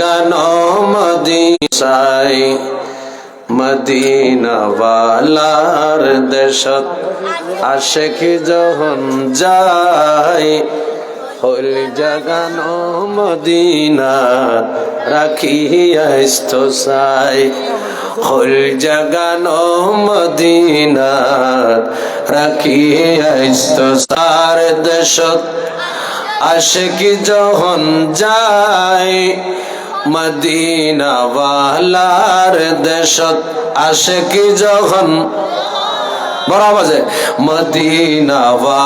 জাগানো মদিনায় মদিনাওয়ালার দেশত আশিক যখন যায় হল জাগানো মদিনা রাখিয়া ইস্তসাই হল জাগানো মদিনা রাখিয়া ইস্তসার দেশত আশিক যখন যায় মদিনাওয়ালার দেশত আশিক যখন বড় আওয়াজে মদিনাওয়ালার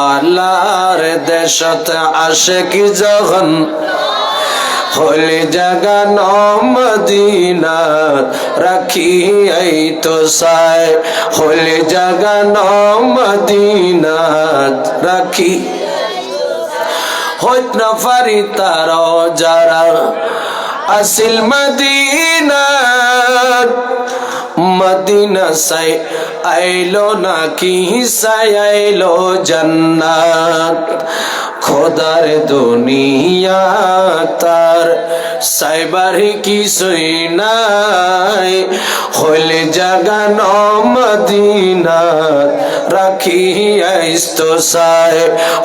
দেশত আশিক যখন হল জাগানো মদিনা রাখিয়াই তো সাই হল জাগানো মদিনা রাখি হইত না পারি তার যারা আসিল মদিনা মদিনা সাই আইলো নাকি সাই আইলো জান্নাত খোদার দুনিয়া তার সাইবারি কিছুই নাই হইল জাগানো মদিনা রাখিয়া ইস্তসাই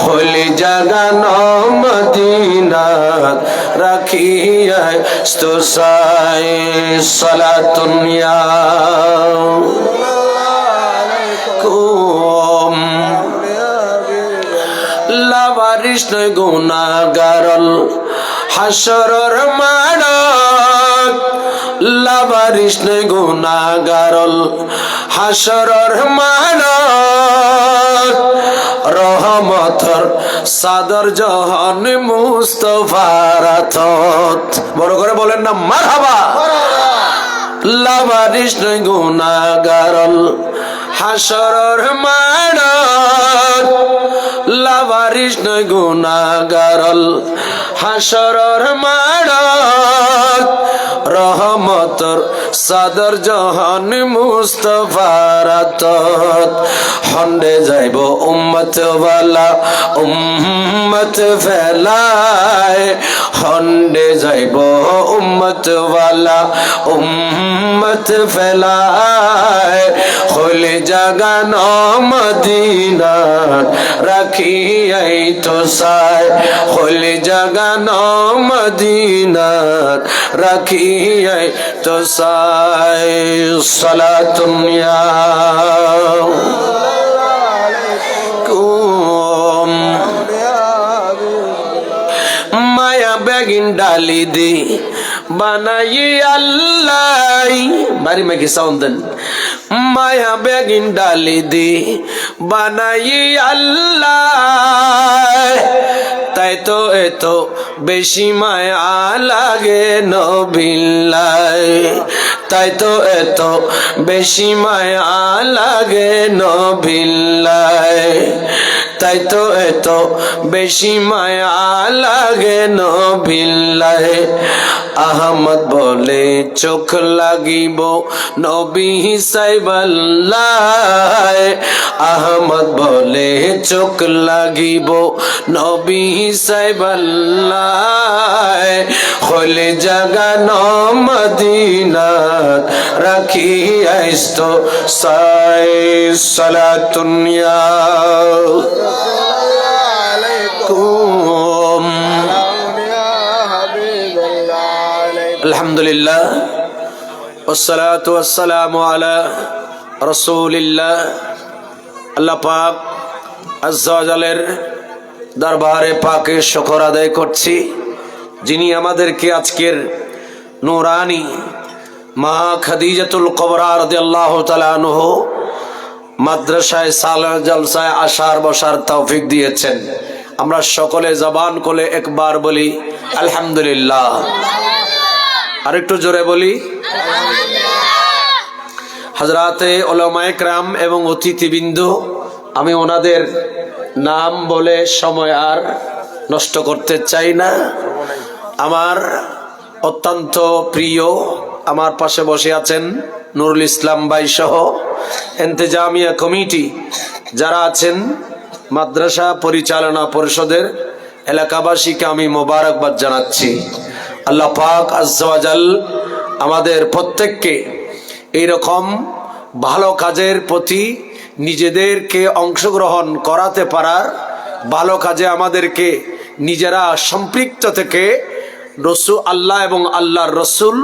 হইল জাগানো মদিনা রাখিয়া ইস্তসাই সালাতুন ইয়া লাবারিশ নয় গুনাহগারল হাসরের মাঠত লাবারিশ নয় গুনাহগারল হাসরের মাঠত রহমতর সাদর জহন মুস্তাফার হাতত বড় করে বলেন না মারহাবা লাবারিশ নয় গুনাহগারল হাসরের মাঠত লাবারিশ নয় গুনাহগারল হাসরের মাঠত রহমতর সাদর জহান মুস্তাফার হাতত হন্ডে যাইব উম্মত ওয়ালা উম্মত ফেলায় হন্ডে যাইব উম্মত ওয়ালা উম্মত ফেলায় হলে জাগানো মদিনা রাখিয়াই তো সাই হলে জাগানো মদিনা রাখিয়াই তো সাই সালাতুন ইয়া মায়া বেগিন ডালি দি বানাই আল্লাহ বাড়ি মেঘে সাউন্ড দেন মায়া বেগিন ডালি দি বানাই আল্লাহ তাই তো এত বেশি মায়া লাগে নবিল্লাহ তাই তো এত বেশি মায়া লাগে নবিল্লাহ তাই তো এত বেশি মায়া লাগে নবিল্লাহ আহমদ বলে চোখ লাগিব নবী সাইবাল্লাহ আহমদ বলে চোখ লাগিব নবী সাইবাল্লাহ হলে জাগানো মদিনা রাখিয়া ইস্তো সাই সালাতুন ইয়া আলহামদুলিল্লাহ ওয়াসসালাতু ওয়াসসালামু আলা রাসূলিল্লাহ আল্লাহ পাক আজ্জা ওয়া জালের দরবারে পাকে শুকর আদায় করছি যিনি আমাদেরকে আজকের নূরানি মা খাদিজাতুল কুবরা রাদিয়াল্লাহু তাআলা আনহা মাদ্রাসায় সালাহ জলসায় আসার বসার তৌফিক দিয়েছেন আমরা সকলে জবান খুলে একবার বলি আলহামদুলিল্লাহ আরেকটু জোরে বলি হযরতে উলামায়ে কেরাম এবং অতিথিবৃন্দ আমি ওনাদের নাম বলে সময় আর নষ্ট করতে চাই না আমার অত্যন্ত প্রিয় আমার পাশে বসে আছেন নুরুল ইসলাম ভাই সহ ইন্তেজামিয়া কমিটি যারা আছেন মাদ্রাসা পরিচালনা পরিষদের এলাকাবাসীকে আমি মোবারকবাদ জানাচ্ছি আল্লাহ পাক আজ্জা ওয়া জাল আমাদের প্রত্যেককে এইরকম ভালো কাজের প্রতি নিজেদেরকে অংশগ্রহণ করাতে পারার, ভালো কাজে আমাদেরকে নিজেরা সম্পৃক্ত থেকে রসুল আল্লাহ এবং আল্লাহর রসুল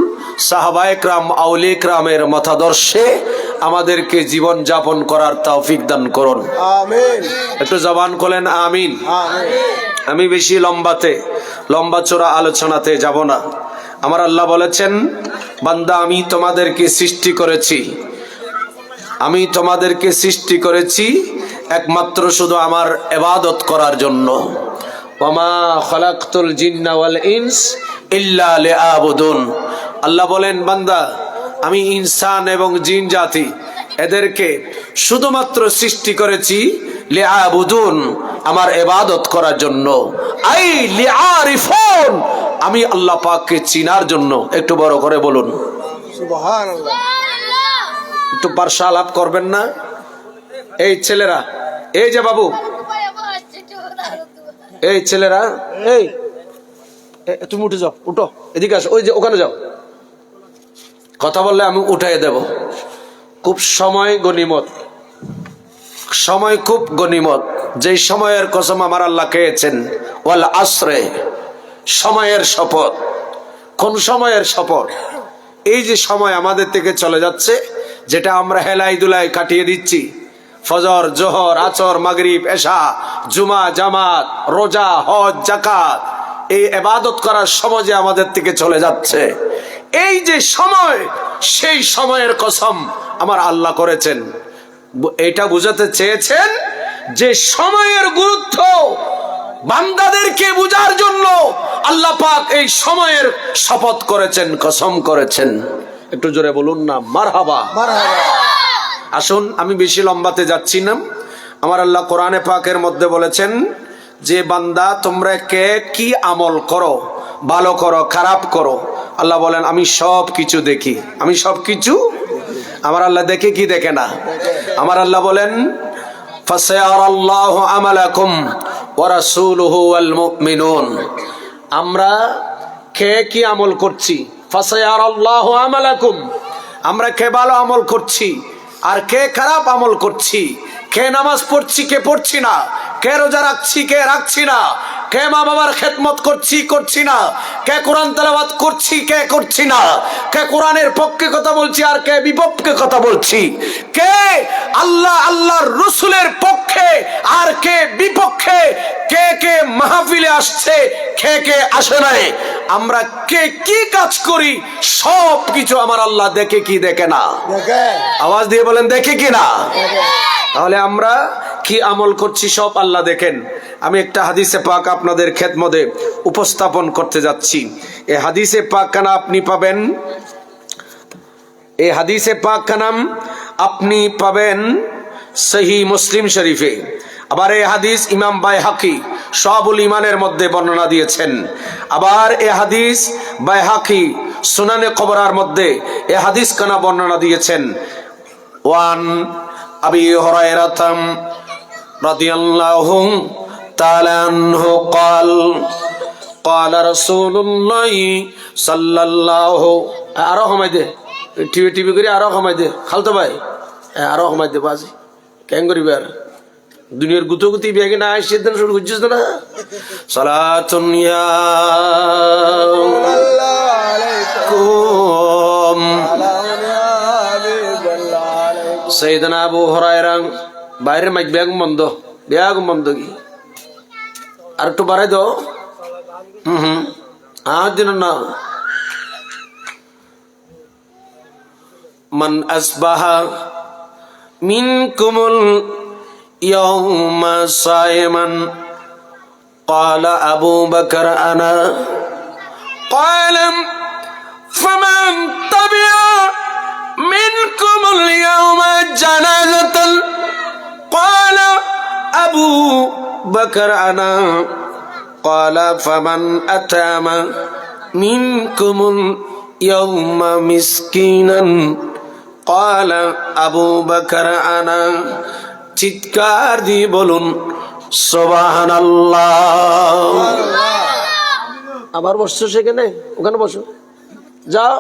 সাহাবায়ে কেরাম আউলিয়া কেরামের মতাদর্শে আমাদেরকে জীবন যাপন করার তৌফিক দান করুন, আমিন। একটু জবান খোলেন আমিন, আমিন। আমি বেশি লম্বা চোরা আলোচনাতে যাব না। আমার আল্লাহ বলেছেন, বান্দা আমি তোমাদেরকে সৃষ্টি করেছি একমাত্র শুধু আমার ইবাদত করার জন্য। ওয়ামা খালাকতুল জিন্না ওয়াল ইনস ইল্লা লিয়াবুদুন। আল্লাহ বলেন, বান্দা আমি ইনসান এবং জিন জাতি এদেরকে শুধুমাত্র সৃষ্টি করেছি লিয়াবুদুন, আমার ইবাদত করার জন্য। আই লিআরিফুন, আমি আল্লাহ পাককে চিনার জন্য। একটু বড় করে বলুন সুবহানাল্লাহ। একটু পারসা আলাপ করবেন না? এই ছেলেরা, এই যে বাবু, এই ছেলেরা, এই তুমি উঠে যাও, উঠো, এদিকে আসো, ওই যে ওখানে যাও। কথা বললে আমি উঠাই দেব। খুব সময় গনিমত, সময় খুব গনিমত। যেই সময়ের কসম আমার আল্লাহ খেয়েছেন, ওয়াল আসরে, সময়ের শপথ। কোন সময়ের শপথ? এই যে সময় আমাদের থেকে চলে যাচ্ছে, যেটা আমরা হেলাই দুলাই কাটিয়ে দিচ্ছি, ফজর, জোহর, আসর, মাগরিব, এশা, জুমা, জামাত, রোজা, হজ, যাকাত, এই ইবাদত করার সময় যে আমাদের থেকে চলে যাচ্ছে, এই যে সময়, সেই সময়ের কসম আমার আল্লাহ করেছেন। এটা বুঝাতে চেয়েছেন যে সময়ের গুরুত্ব বান্দাদেরকে বুঝার জন্য আল্লাহ পাক এই সময়ের শপথ করেছেন, কসম করেছেন। একটু জোরে বলুন না মারহাবা, মারহাবা। আসুন, আমি বেশি লম্বাতে যাচ্ছি না। আমার আল্লাহ কোরআনে পাকের মধ্যে বলেছেন যে, বান্দা তোমরা কে কি আমল করো, ভালো করো, খারাপ করো, আল্লাহ বলেন আমি সব কিছু দেখি। আমি সব কিছু, আমার আল্লাহ দেখে কি দেখে না? আমার আল্লাহ বলেন, ফাসায়ারাল্লাহু আমালাকুম ওয়া রাসূলুহু ওয়াল মুমিনুন। আমরা কে কি আমল করছি, ফাসায়ারাল্লাহু আমালাকুম, আমরা কে ভালো আমল করছি আর কে খারাপ আমল করছি, কে নামাজ পড়ছি কে পড়ছি না, কে রোজা রাখছি কে রাখছি না, কে মা বাবার খেদমত করছি না, কে কোরআন তেলাওয়াত করছি কে করছি না, কে কোরআনের পক্ষে কথা বলছি আর কে বিপক্ষে কথা বলছি, কে আল্লাহর রাসূলের পক্ষে আর কে বিপক্ষে, কে কে মাহফিলে আসছে কে কে আসে নাই, আমরা কে কি কাজ করি, সব কিছু আমার আল্লাহ দেখে কি দেখে না? আওয়াজ দিয়ে বলেন দেখে কি না? তাহলে আমরা কি আমল করছি সব আল্লাহ দেখেন। আমি একটা হাদিসে পাক আপনাদের খেদমতে উপস্থাপন করতে যাচ্ছি। এই হাদিসে পাক খানা আপনি পাবেন, এই হাদিসে পাক খানাম আপনি পাবেন সহিহ মুসলিম শরীফে। আবার এই হাদিস ইমাম বাইহাকি শুআবুল ঈমানের মধ্যে বর্ণনা দিয়েছেন। আবার এই হাদিস বাইহাকি সুনানে কুবরার মধ্যে এই হাদিস খানা বর্ণনা দিয়েছেন। ওয়ান আবি হুরায়রা রাদিয়াল্লাহু তাআলা আনহু قال قال رسول الله صلى الله আরো কমাই দে, টিভি করে আরো কমাই দে, খালতো ভাই আরো কমাই দে, বাজি কেন করিবে আর দুনিয়ার গুতগুতি বেগে না আসছে দেন শুরু করছিস না। সালাতুন ইয়া আলাইকুম সাইয়েদনা আবু হুরায়রা। বাইরের মাইক ব্যাগ বন্ধ কি আর একটু বাড়াই দাও। আর দিন না। মান আসবাহা মিনকুমুল ইয়াউমা সায়মান ক্বালা আবু বকর আনা ক্বালা ফামান তাবিআ মিনকুমুল ইয়াউমা জানাজাতান ক্বালা আবু বকর আনা ক্বালা ফামান আতামা মিনকুমুল ইয়াউমা মিসকিনান ক্বালা আবু বকর আনা। চিৎকার দিয়ে বলুন সুবহানাল্লাহ। আবার বসছো সেখানে, ওখানে বসো, যাও।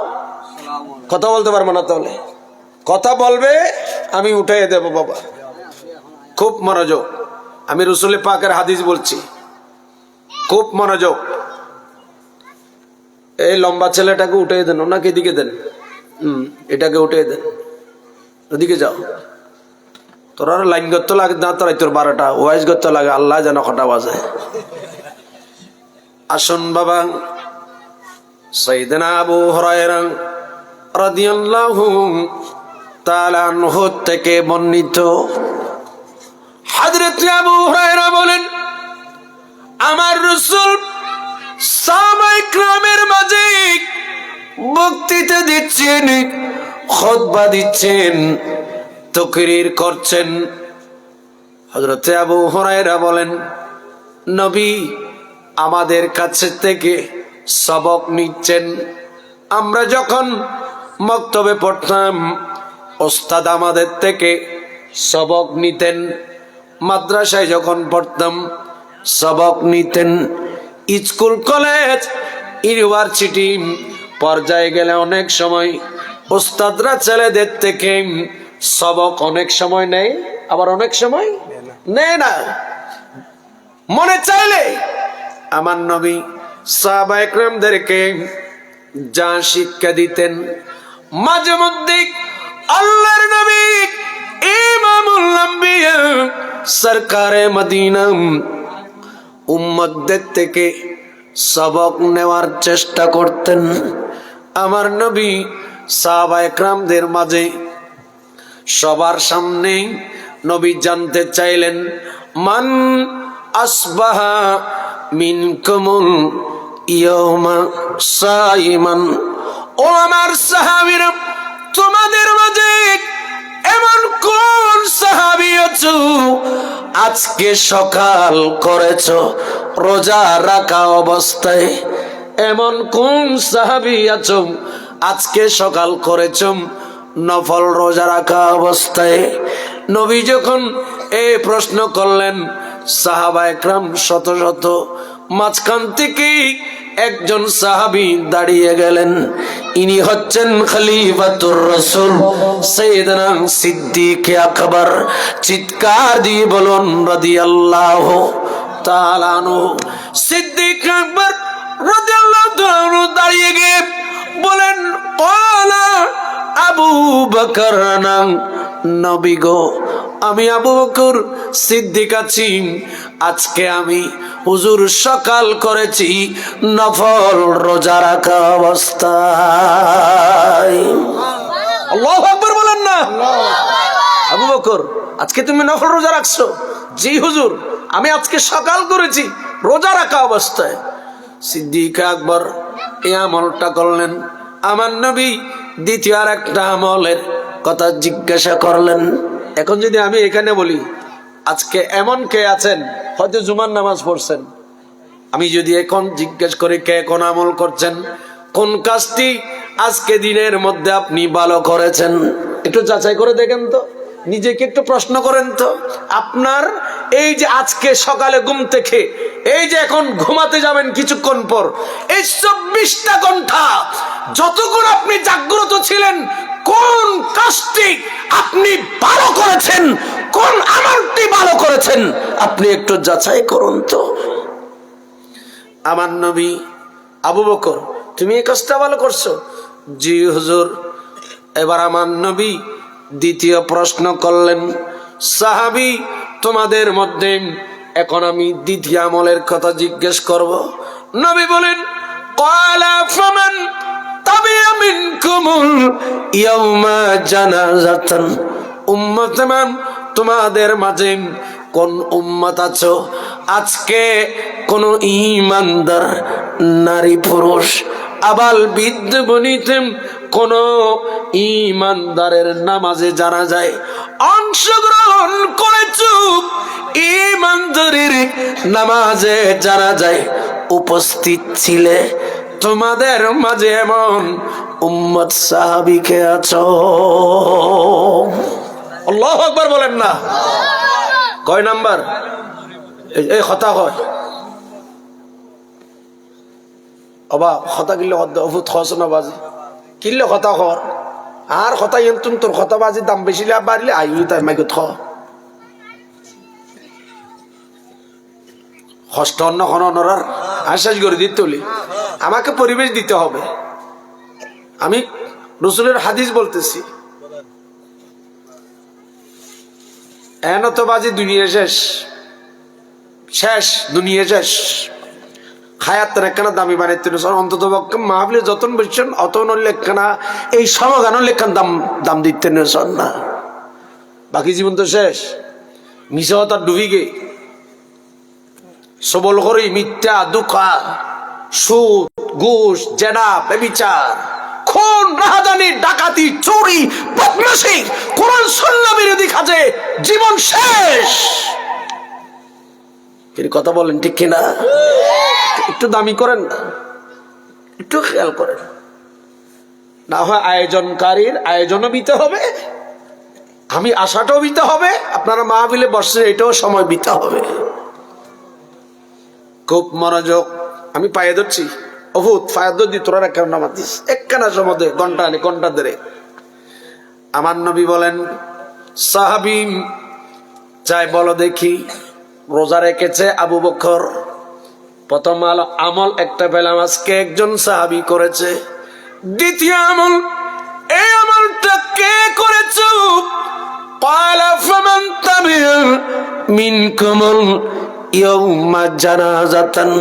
কথা বলতে পারবো না তাহলে? কথা বলবে আমি উঠাই দেব বাবা। খুব মনোযোগ, আমি রসুল পাকের হাদিস বলছি, খুব মনোযোগ। এই লম্বা ছেলেটাকে উঠিয়ে দেন, ওনাকে এদিকে দেন, এটাকে উঠিয়ে দেন, ওদিকে যাও। তোরা লাইন করতে লাগে না, তোরাই তোর 12টা ওয়াইজ করতে লাগে, আল্লাহ যেন কটা বাজে। আসুন বাবা, সাইয়েদনা আবু হুরায়রা রাদিয়াল্লাহু তাআলা আনহু থেকে বর্ণিত, হযরত আবু হুরায়রা বলেন, আমার রাসূল সাহাবায়ে কেরামের মাঝে বক্তৃতা দিচ্ছেন, খুতবা দিচ্ছেন, তাকরীর করছেন। হযরত আবু হুরায়রা বলেন, নবী আমাদের কাছে থেকে সবক নিচ্ছেন। আমরা যখন মক্তবে পড়তাম, ওস্তাদ আমাদের থেকে সবক নিতেন। মাদ্রাসায় যখন পড়তাম সবক নিতেন। স্কুল, কলেজ, ইউনিভার্সিটি পর্যায়ে গেলে অনেক সময় ওস্তাদরা ছেলেদের থেকে সবক অনেক সময় নেয়, আবার অনেক সময় নেয় না। মনে চাইলে আমার নবী সাহাবায়ে কেরামদেরকে যা শিক্ষা দিতেন, মাঝে মধ্যে আল্লাহর নবী ইমামুল আম্বিয়া সরকারে মদিনা উম্মতদের থেকে সবক নেওয়ার চেষ্টা করতেন। আমার নবী সাহাবায়ে কেরামদের মাঝে সবার সামনে নবী জানতে চাইলেন, মান আসবাহা মিনকুমুল ইয়াওমা সাইমান। ও আমার সাহাবীরা, তোমাদের মাঝে এমন কোন সাহাবী আছো আজকে সকাল করেছো রোজা রাখা অবস্থায়? এমন কোন সাহাবী আছো আজকে সকাল করেছো নফল রোজা রাখা অবস্থায়? নবী যখন এই প্রশ্ন করলেন, সাহাবায়ে কেরাম শত শত, মাঝখান থেকে একজন সাহাবী দাঁড়িয়ে গেলেন। ইনি হচ্ছেন খলিফাতুর রাসূল সাইয়েদনা সিদ্দিক আকবর। চিৎকার দিয়ে বলুন রাদিয়াল্লাহু তাআলা আনহু। সিদ্দিক আকবর রাদিয়াল্লাহু তাআলা আনহু দাঁড়িয়ে গিয়ে বলেন, ক্বালা আবু বকর, না নবী গো, আমি আবু বকর সিদ্দিক আছি। আজকে আমি হুজুর সকাল করেছি নফল রোজা রাখা অবস্থায়। আল্লাহু আকবার বলেন না? আবু বকর, আজকে তুমি নফল রোজা রাখছো? জি হুজুর, আমি আজকে সকাল করেছি রোজা রাখা অবস্থায়। সিদ্দিক আকবর এই আমলটা করলেন। আমার নবী দ্বিতীয় আর একটা আমলের কথা জিজ্ঞাসা করলেন। এখন যদি আমি এখানে বলি, আজকে এমন কে আছেন হয়তো জুমার নামাজ পড়ছেন, আমি যদি এখন জিজ্ঞেস করি কে কোন আমল করছেন, কোন কাজটি আজকে দিনের মধ্যে আপনি ভালো করেছেন, একটু যাচাই করে দেখেন তো, নিজেকে একটু প্রশ্ন করেন তো। আপনার এই যে আজকে সকালে ঘুম থেকে এই যে এখন ঘুমাতে যাবেন কিছুক্ষণ পর, এই 24টা ঘন্টা যতক্ষণ আপনি জাগ্রত ছিলেন, কোন কাজটি আপনি ভালো করেছেন, কোন আমলটি ভালো করেছেন, আপনি একটু যাচাই করুন তো। আমার নবী, আবু বকর তুমি এই কাজটা ভালো করছো? জি হুজুর। এবার আমার নবী দ্বিতীয় প্রশ্ন করলেন, সাহাবী তোমাদের মধ্যে এখন আমি দ্বিতীয় আমলের কথা জিজ্ঞেস করব। নবী বলেন, ক্বালা ফামান তাবিআ মিনকুমুল ইয়াওমা জানাজাতান। উম্মতমান, তোমাদের মাঝে কোন উম্মত আছো আজকে কোন ঈমানদার নারী পুরুষ আবাল বৃদ্ধ বনিতেন কোন ঈমানদারের নামাজে জানাজায় অংশগ্রহণ করেছো, ঈমানদারের নামাজে জানাজায় উপস্থিত ছিলে? তোমাদের মাঝে এমন উম্মত সাহাবীকে আছো? আল্লাহু আকবার বলেন না? কয় নাম্বার? এই কথা হয় অবা কথা কিনলে অভূত খস না বাজি কিনলে কথা খর আর কথা ইয়ন্তুন তোর কথা বাজি দাম বেশি বাড়লে আই তাই মাইকে থ কষ্ট অন্য কোন অনরার আশ্বাস করে দিতে হলে আমাকে পরিবেশ দিতে হবে। আমি রসুলের হাদিস বলতেছি, এন তো বাজি দুনিয়া শেষ, শেষ দুনিয়া শেষ। খায়াতের একখানা দামি বানাইতে অন্তত পক্ষে মাহফিলে যতন বসছেন অত লেখানা এই সমাগানও লেখান দাম দাম দিতে না, বাকি জীবন তো শেষ। মিশা তার ডুবি গে সবল করি মিথ্যা দুঃখা সুদ ঘুষ জেনা বেবিচার খুন রাহাজানি ডাকাতি চুরি বদমাশি কোরআন সুন্নাহ বিরোধী কাজে জীবন শেষ। এর কথা বলেন ঠিক কিনা? একটু দামি করেন না, একটু খেয়াল করেন। না হয় আয়োজনকারীর আয়োজনও দিতে হবে, আমি আশাটাও দিতে হবে, আপনারা মাহফিলে বসছেন এটাও সময় দিতে হবে। খুব মনোযোগ, আমি পায়ে ধরছি অভূত পায়ে ধরছি, তোরা একটা নামাজ দিস একখানা সময় ঘন্টা আনে ঘন্টা ধরে। আমার নবী বলেন সাহাবী চাই বলো দেখি, রোজা রেখেছে আবু বকর, প্রথম আমল একটা পেলাম আজকে একজন সাহাবী করেছে। দ্বিতীয় আমল, এই আমলটা কে করেছে? ক্বালা ফামান তাবিআ মিনকুমুল ইয়াউমা জানাজাতান,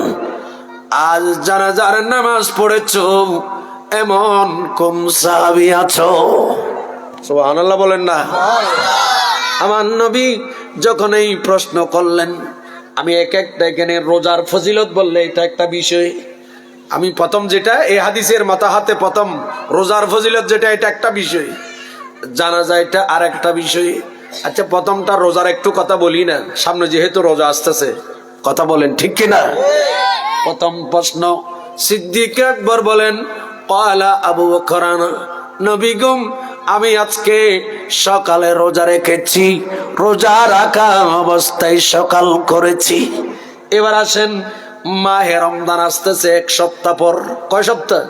আজ জানাজার নামাজ পড়েছো এমন কোন সাহাবী আছো? সুবহানাল্লাহ বলেন না। আমার নবী যখন এই প্রশ্ন করলেন, আমি এক একটা এখানে রোজার ফজিলত বললে এটা একটা বিষয়, আমি প্রথম যেটা এই হাদিসের মাথা হাতে প্রথম রোজার ফজিলত যেটা এটা একটা বিষয়, জানাজা এটা আর একটা বিষয়। আচ্ছা প্রথমটা রোজার একটু কথা বলি না, সামনে যেহেতু রোজা আসতেছে, কথা বলেন ঠিক কিনা? প্রথম প্রশ্ন, সিদ্দিক আকবর বলেন ক্বালা আবু বকর নবী গো আমি আজকে সকালে রোজা রেখেছি, রোজা রাখা অবস্থায় সকাল করেছি। এবার আসেন মাহে রমজান আসতেছে এক সপ্তাহ পর, কয় সপ্তাহ?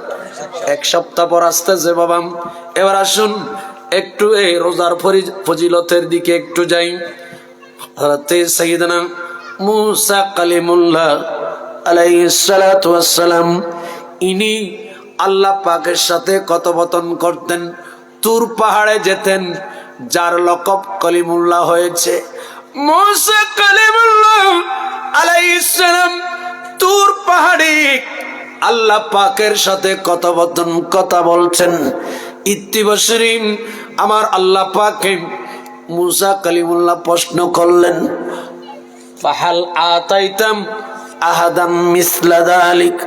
এক সপ্তাহ পর আসতেছে বাবা। এবার আসুন একটু এই রোজার ফজিলতের দিকে একটু যাই। হযরত সাইয়েদনা মুসা কালিমুল্লাহ আলাইহিস সালাতু ওয়াস সালাম, ইনি আল্লাহ পাকের সাথে কথোপকথন করতেন, তুর পাহাড়ে যেতেন, যার লকব কলিমুল্লাহ হয়েছে। মুসা কালিমুল্লাহ আলাইহিস সালাম তুর পাহাড়ে আল্লাহ পাকের সাথে কথোপকথন কথা বলছেন। ইত্তিবশরিম আমার আল্লাহ পাকে মুসা কালিমুল্লাহ প্রশ্ন করলেন, ফাহাল আতাইতাম আহাদাম মিসলা যালিক,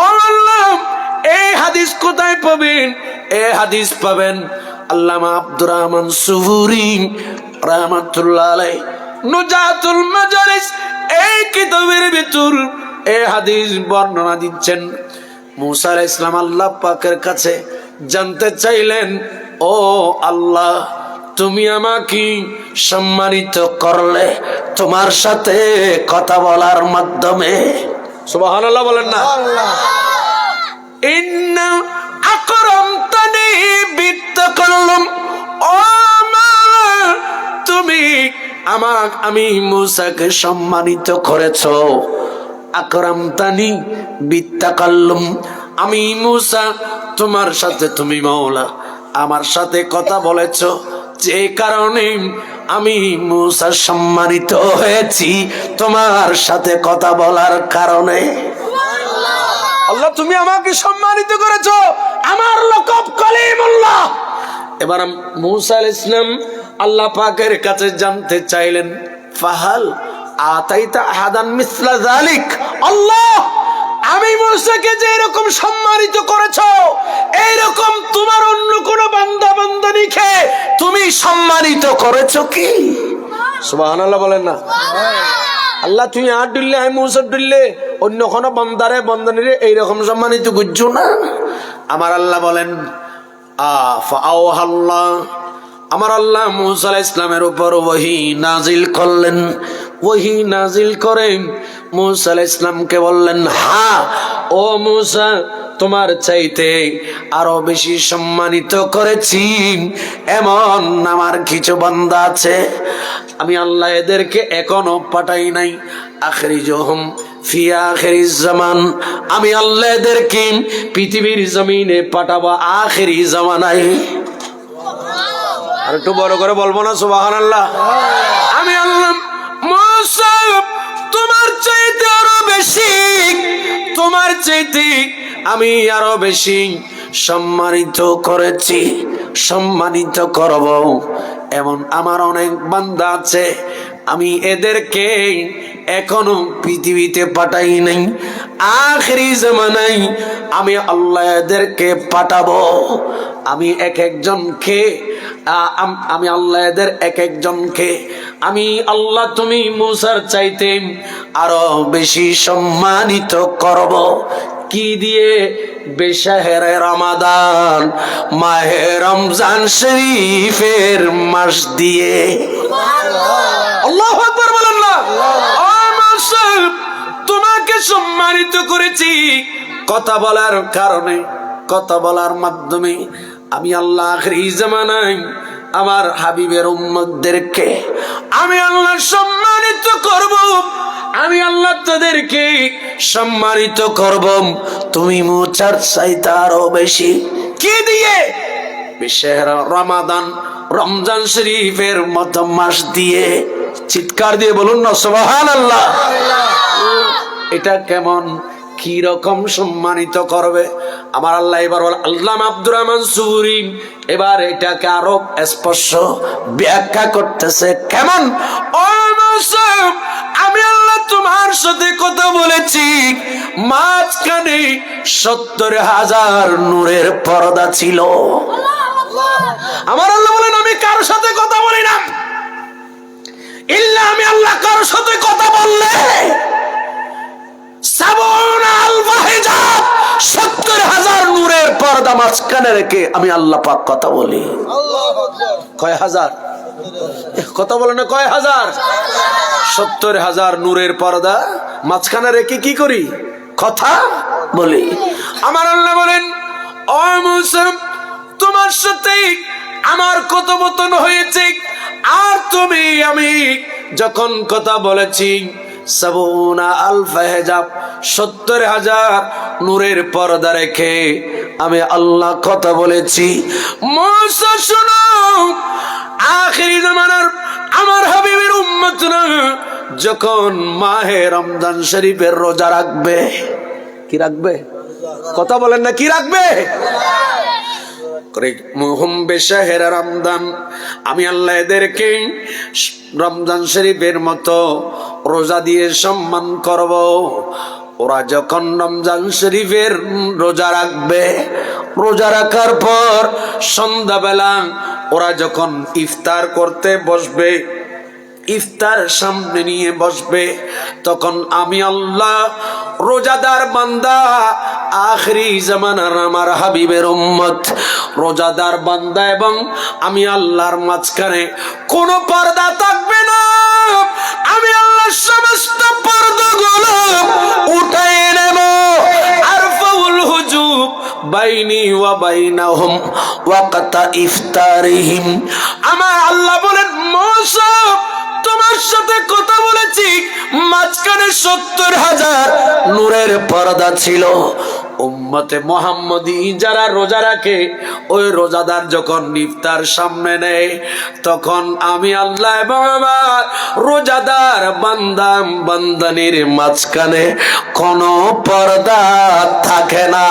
ও আল্লাহ এই হাদিস কোথায় পাবেন? এই হাদিস পাবেন আল্লামা আব্দুর রহমান সুহুরী রাহমাতুল্লাহ আলাইহি নুজাতুল মাজালিস এই কিতাবের ভিতর এই হাদিস বর্ণনা দিচ্ছেন। মুসা আলাইহিস সালাম আল্লাহ পাকের কাছে জানতে চাইলেন, ও আল্লাহ তুমি আমাকে সম্মানিত করলে তোমার সাথে কথা বলার মাধ্যমে। সুবহানাল্লাহ বলেন না। ইন্না আকরামতানি বিত্তাকাল্লুম, ও আল্লাহ তুমি আমি মুসাকে সম্মানিত করেছো। আকরামতানি বিত্তাকাল্লুম, আমি মুসা তোমার সাথে, তুমি মাওলা আমার সাথে কথা বলেছো, যে কারণে আমি মুসা সম্মানিত হয়েছি তোমার সাথে কথা বলার কারণে। আল্লাহ তুমি আমাকে সম্মানিত করেছো, আমার লকব কালিমুল্লাহ। এবার মুসা আলাইহিস সালাম আল্লাহ পাকের কাছে জানতে চাইলেন, ফাহাল আতাইতা আহাদান মিসলা যালিক, আল্লাহ আমি মুসাকে যে এরকম সম্মানিত করেছো, এইরকম তোমার অন্য কোন বান্দা বান্দানিকে তুমি সম্মানিত করেছো কি? সুবহানাল্লাহ বলেন না। আল্লাহ তুমি আর দিল্লে আমি মুসা দিল্লে অন্য কোন বান্দারে বান্দানিরে এইরকম সম্মানিত করছো না। আমার আল্লাহ বলেন আমার আল্লাহ মুসা আলাইহিস সালামের উপর ওহী নাজিল করলেন। ওহী নাজিল করেন মুসা আলাইহিস সালামকে বললেন, হ্যাঁ ও মূসা তোমার চাইতে আরো বেশি সম্মানিত করেছি এমন আমার কিছু বান্দা আছে, আমি আল্লাহ এদেরকে এখনো পাঠাই নাই। আখরিজুহুম ফি আখিরিজ জামান, আমি আল্লাহ এদেরকে পৃথিবীর জমিনে পাঠাবো আখিরি জামানায়। আর একটু বড় করে বলবো না সুবহানাল্লাহ? আমি আল্লাহ মূসা তোমার চাইতে আরো বেশি, তোমার চাইতে আমি আরো বেশি সম্মানিত করেছি, সম্মানিত করব এমন আমার অনেক বান্দা আছে, আমি এদেরকে এখনো পৃথিবীতে পাঠাই নাই। আখিরি জামানায় আমি আল্লাহ এদেরকে পাঠাবো। আমি এক একজনকে আমি আল্লাহ এদের এক একজনকে আমি আল্লাহ তুমি মূসার চাইতে আরো বেশি সম্মানিত করব। কি দিয়ে? বেশাহেরে রমাদান, মাহে রমজান শরীফের মাস দিয়ে। আল্লাহু আকবার বলেন না? তোমাকে সম্মানিত করেছি কথা বলার কারণে, কথা বলার মাধ্যমে আমি আল্লাহ আখিরি জামানায় আমার হাবিবের উম্মতদেরকে আমি আল্লাহ সম্মানিত করব। আমি আল্লাহ তাদেরকে সম্মানিত করব তুমি মুচার চাইতে আরো বেশি। কি দিয়ে? বিশেষ রমাদান, রমজান শরীফের মতো মাস দিয়ে। চিৎকার দিয়ে বলুন না সুবহানাল্লাহ। এটা কেমন, কি রকম সম্মানিত করবে আমার আল্লাহ? এবার আল্লামা আব্দুর রহমান সুবুরি এবার এটাকে আরো স্পষ্ট ব্যাখ্যা করতেছে। কেমন? ও মূসা, আমি আল্লাহ তোমার সাথে কথা বলেছি, মাঝখানে 70,000 নূরের পর্দা ছিল। আমার আল্লাহ বলেন আমি কারো সাথে কথা বলি না, ইল্লা আমি আল্লাহ কারো সাথে কথা বললে 70,000 নূরের পর্দা মাঝখানে রেখে আমি আল্লাহ পাক কথা বলি। কয় হাজার? কথা বলে না কয় হাজার? 70,000 নূরের পর্দা মাঝখানে রেখে কি করি? কথা বলি। আমার আল্লাহ বলেন ও মূসা তোমার সাথে আমার কথোপকথন হয়েছে, আর তুমি আমি যখন কথা বলেছি 70,000 নূরের পর্দা রেখে আমি আল্লাহ কথা বলেছি। মূসা শুনো, আখিরি জামানার আমার হাবিবের উম্মতরা যখন মাহে রমজান শরীফের রোজা রাখবে, কি রাখবে? কথা বলেন না, কি রাখবে? রমজান, আমি আল্লাহ এদেরকে রমজান শরীফের মতো রোজা দিয়ে সম্মান করব। ওরা যখন রমজান শরীফের রোজা রাখবে, রোজা রাখার পর সন্ধ্যাবেলা ওরা যখন ইফতার করতে বসবে, ইফতার সামনে নিয়ে বসবে, তখন আমি আল্লাহ রোজাদার বান্দা আখিরি জামানার আমার হাবিবের উম্মত রোজাদার বান্দা এবং আমি আল্লাহর মাঝখানে কোন পর্দা থাকবে না। আমি আল্লাহ সমস্ত পর্দাগুলো উঠায় নেব। আরফাউল হুজুব বাইনি ওয়া বাইনাহুম ওয়াক্তা ইফতারিহিম। আমার আল্লাহ বলেন মূসা তোমার সাথে কথা বলেছি, মাঝখানে 70,000 নূরের পর্দা ছিল। উম্মতে মুহাম্মদী যারা রোজা রাখে, ওই রোজাদার যখন ইফতার সামনে নেয়, তখন আমি আল্লাহ এবং আমার রোজাদার বান্দা বান্দানির মাঝখানে কোনো পর্দা থাকে না।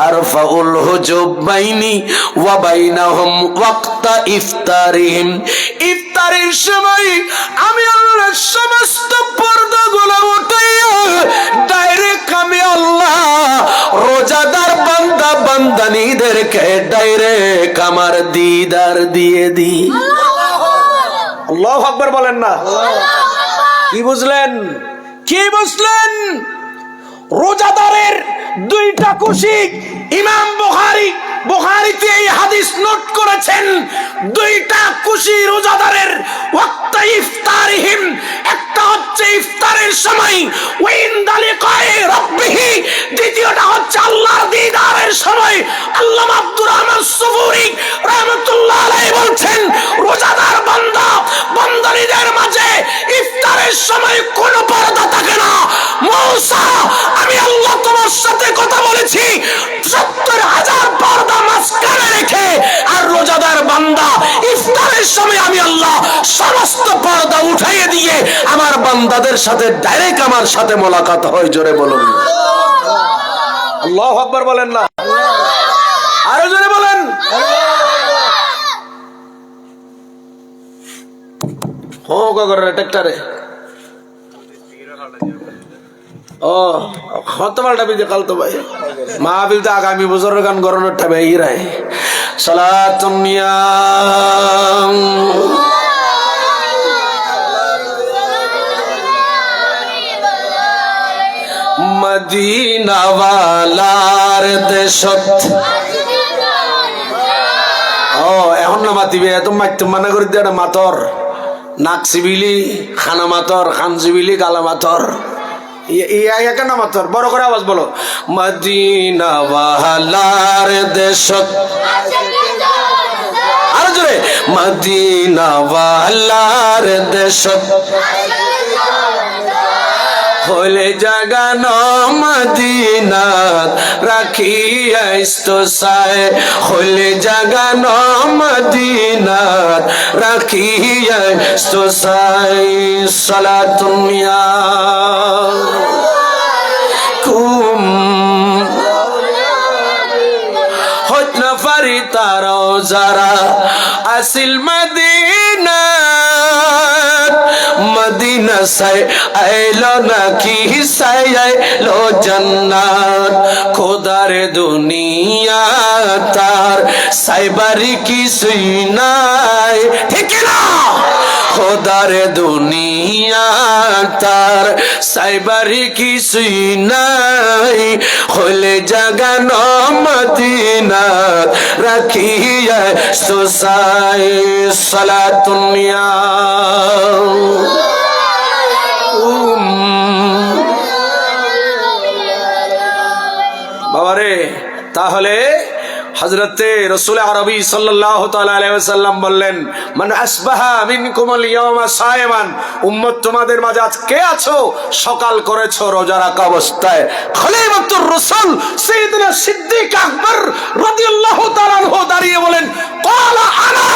আরফাউল হুজুব বাইনি ওয়া বাইনাহুম ওয়াক্তা ইফতারিহিম। ইফতারের সময় আমি আল্লাহ সমস্ত পর্দাগুলো উঠাইয়া ডাইরেক্ট আমি আল্লাহ রোজাদার বান্দা বান্দানীদেরকে ডাইরেক্ট আমার দিদার দিয়ে দিই। আল্লাহু আকবার বলেন না? কি বুঝলেন? কি বুঝলেন? রোজাদারের দুইটা কুশিক ইমাম বুখারীতে এই হাদিস নোট করেছেন। দুইটা খুশি রোজাদারের ওয়াক্ত ইফতারিহিম, একটা হচ্ছে ইফতারের সময় ওয়াইন্দা লিকাই রাব্বিহি, দ্বিতীয়টা হচ্ছে আল্লাহর দিদারের সময়। আল্লামা আব্দুর রহমান সুফুরি রাহমাতুল্লাহ আলাইহি বলছেন, রোজাদার বান্দা বান্দারীদের মাঝে ইফতারের সময় কোনো পর্দা থাকে না। মূসা, আমি আল্লাহ তোমার সাথে কথা বলেছি ৭০,০০০ পর্দা মাঝখানে রেখে, আর রোজাদার বান্দা ইফতারের সময় আমি আল্লাহ সমস্ত পর্দা উঠাইয়ে দিয়ে আমার বান্দাদের সাথে ডাইরেক্ট আমার সাথে মোলাকাত হয়। জোরে বলুন আল্লাহু আকবার, বলেন না, আরো জোরে বলেন। হো গগরে ট্রাক্টরে ও কত পাল্টা বিজে কাল তো ভাই মাহফিল তো আগামী বছরের গান গরনের টাবে ইরাই সালাতুন নিয়া মদিনা ওয়ালার দেশত। ও এখন না মাতিবে, এত মাইতে মানা করে দিয়ে মাতর নাক সিবিলি খানা মাতর, খান সিবিলি গালা মাতর, কেন মাতর? বড় করে আওয়াজ বলো। মদিনা ওয়ালার দেশত, আরো জোরে, মদিনা ওয়ালার দেশত হলে জাগানো মদিনাত রাখিয়া ইস্তসায়, হলে জাগানো মদিনাত রাখিয়া ইস্তসায়। সালাতুন ইয়া কুম হজ নফরি তারো যারা আসিল মদিনা, মদিনা সাই আইলো নাকি সাই আইলো জান্নাত, খোদার দুনিয়া তার সাইবারি কিছুই নাই, ঠিক না? খোদার দুনিয়া তার সাইবারি কিছুই নাই, হলে জাগানো মদিনাত রাখিয়া সোসাই। সালাতুন ইয়া বাবারে, তাহলে হযরতে রাসূল আরবী সাল্লাল্লাহু তাআলা আলাইহি ওয়াসাল্লাম বললেন, মান আসবাহা মিনকুমুল ইয়াওমা সায়মান, উম্মত তোমাদের মাঝে আজ কে আছো সকাল করেছো রোজা রাখা অবস্থায়? খলিফাতুর রাসূল সাইয়েদনা সিদ্দিক আকবর রাদিয়াল্লাহু তাআলা আনহু দাঁড়িয়ে বলেন, ক্বালা আনা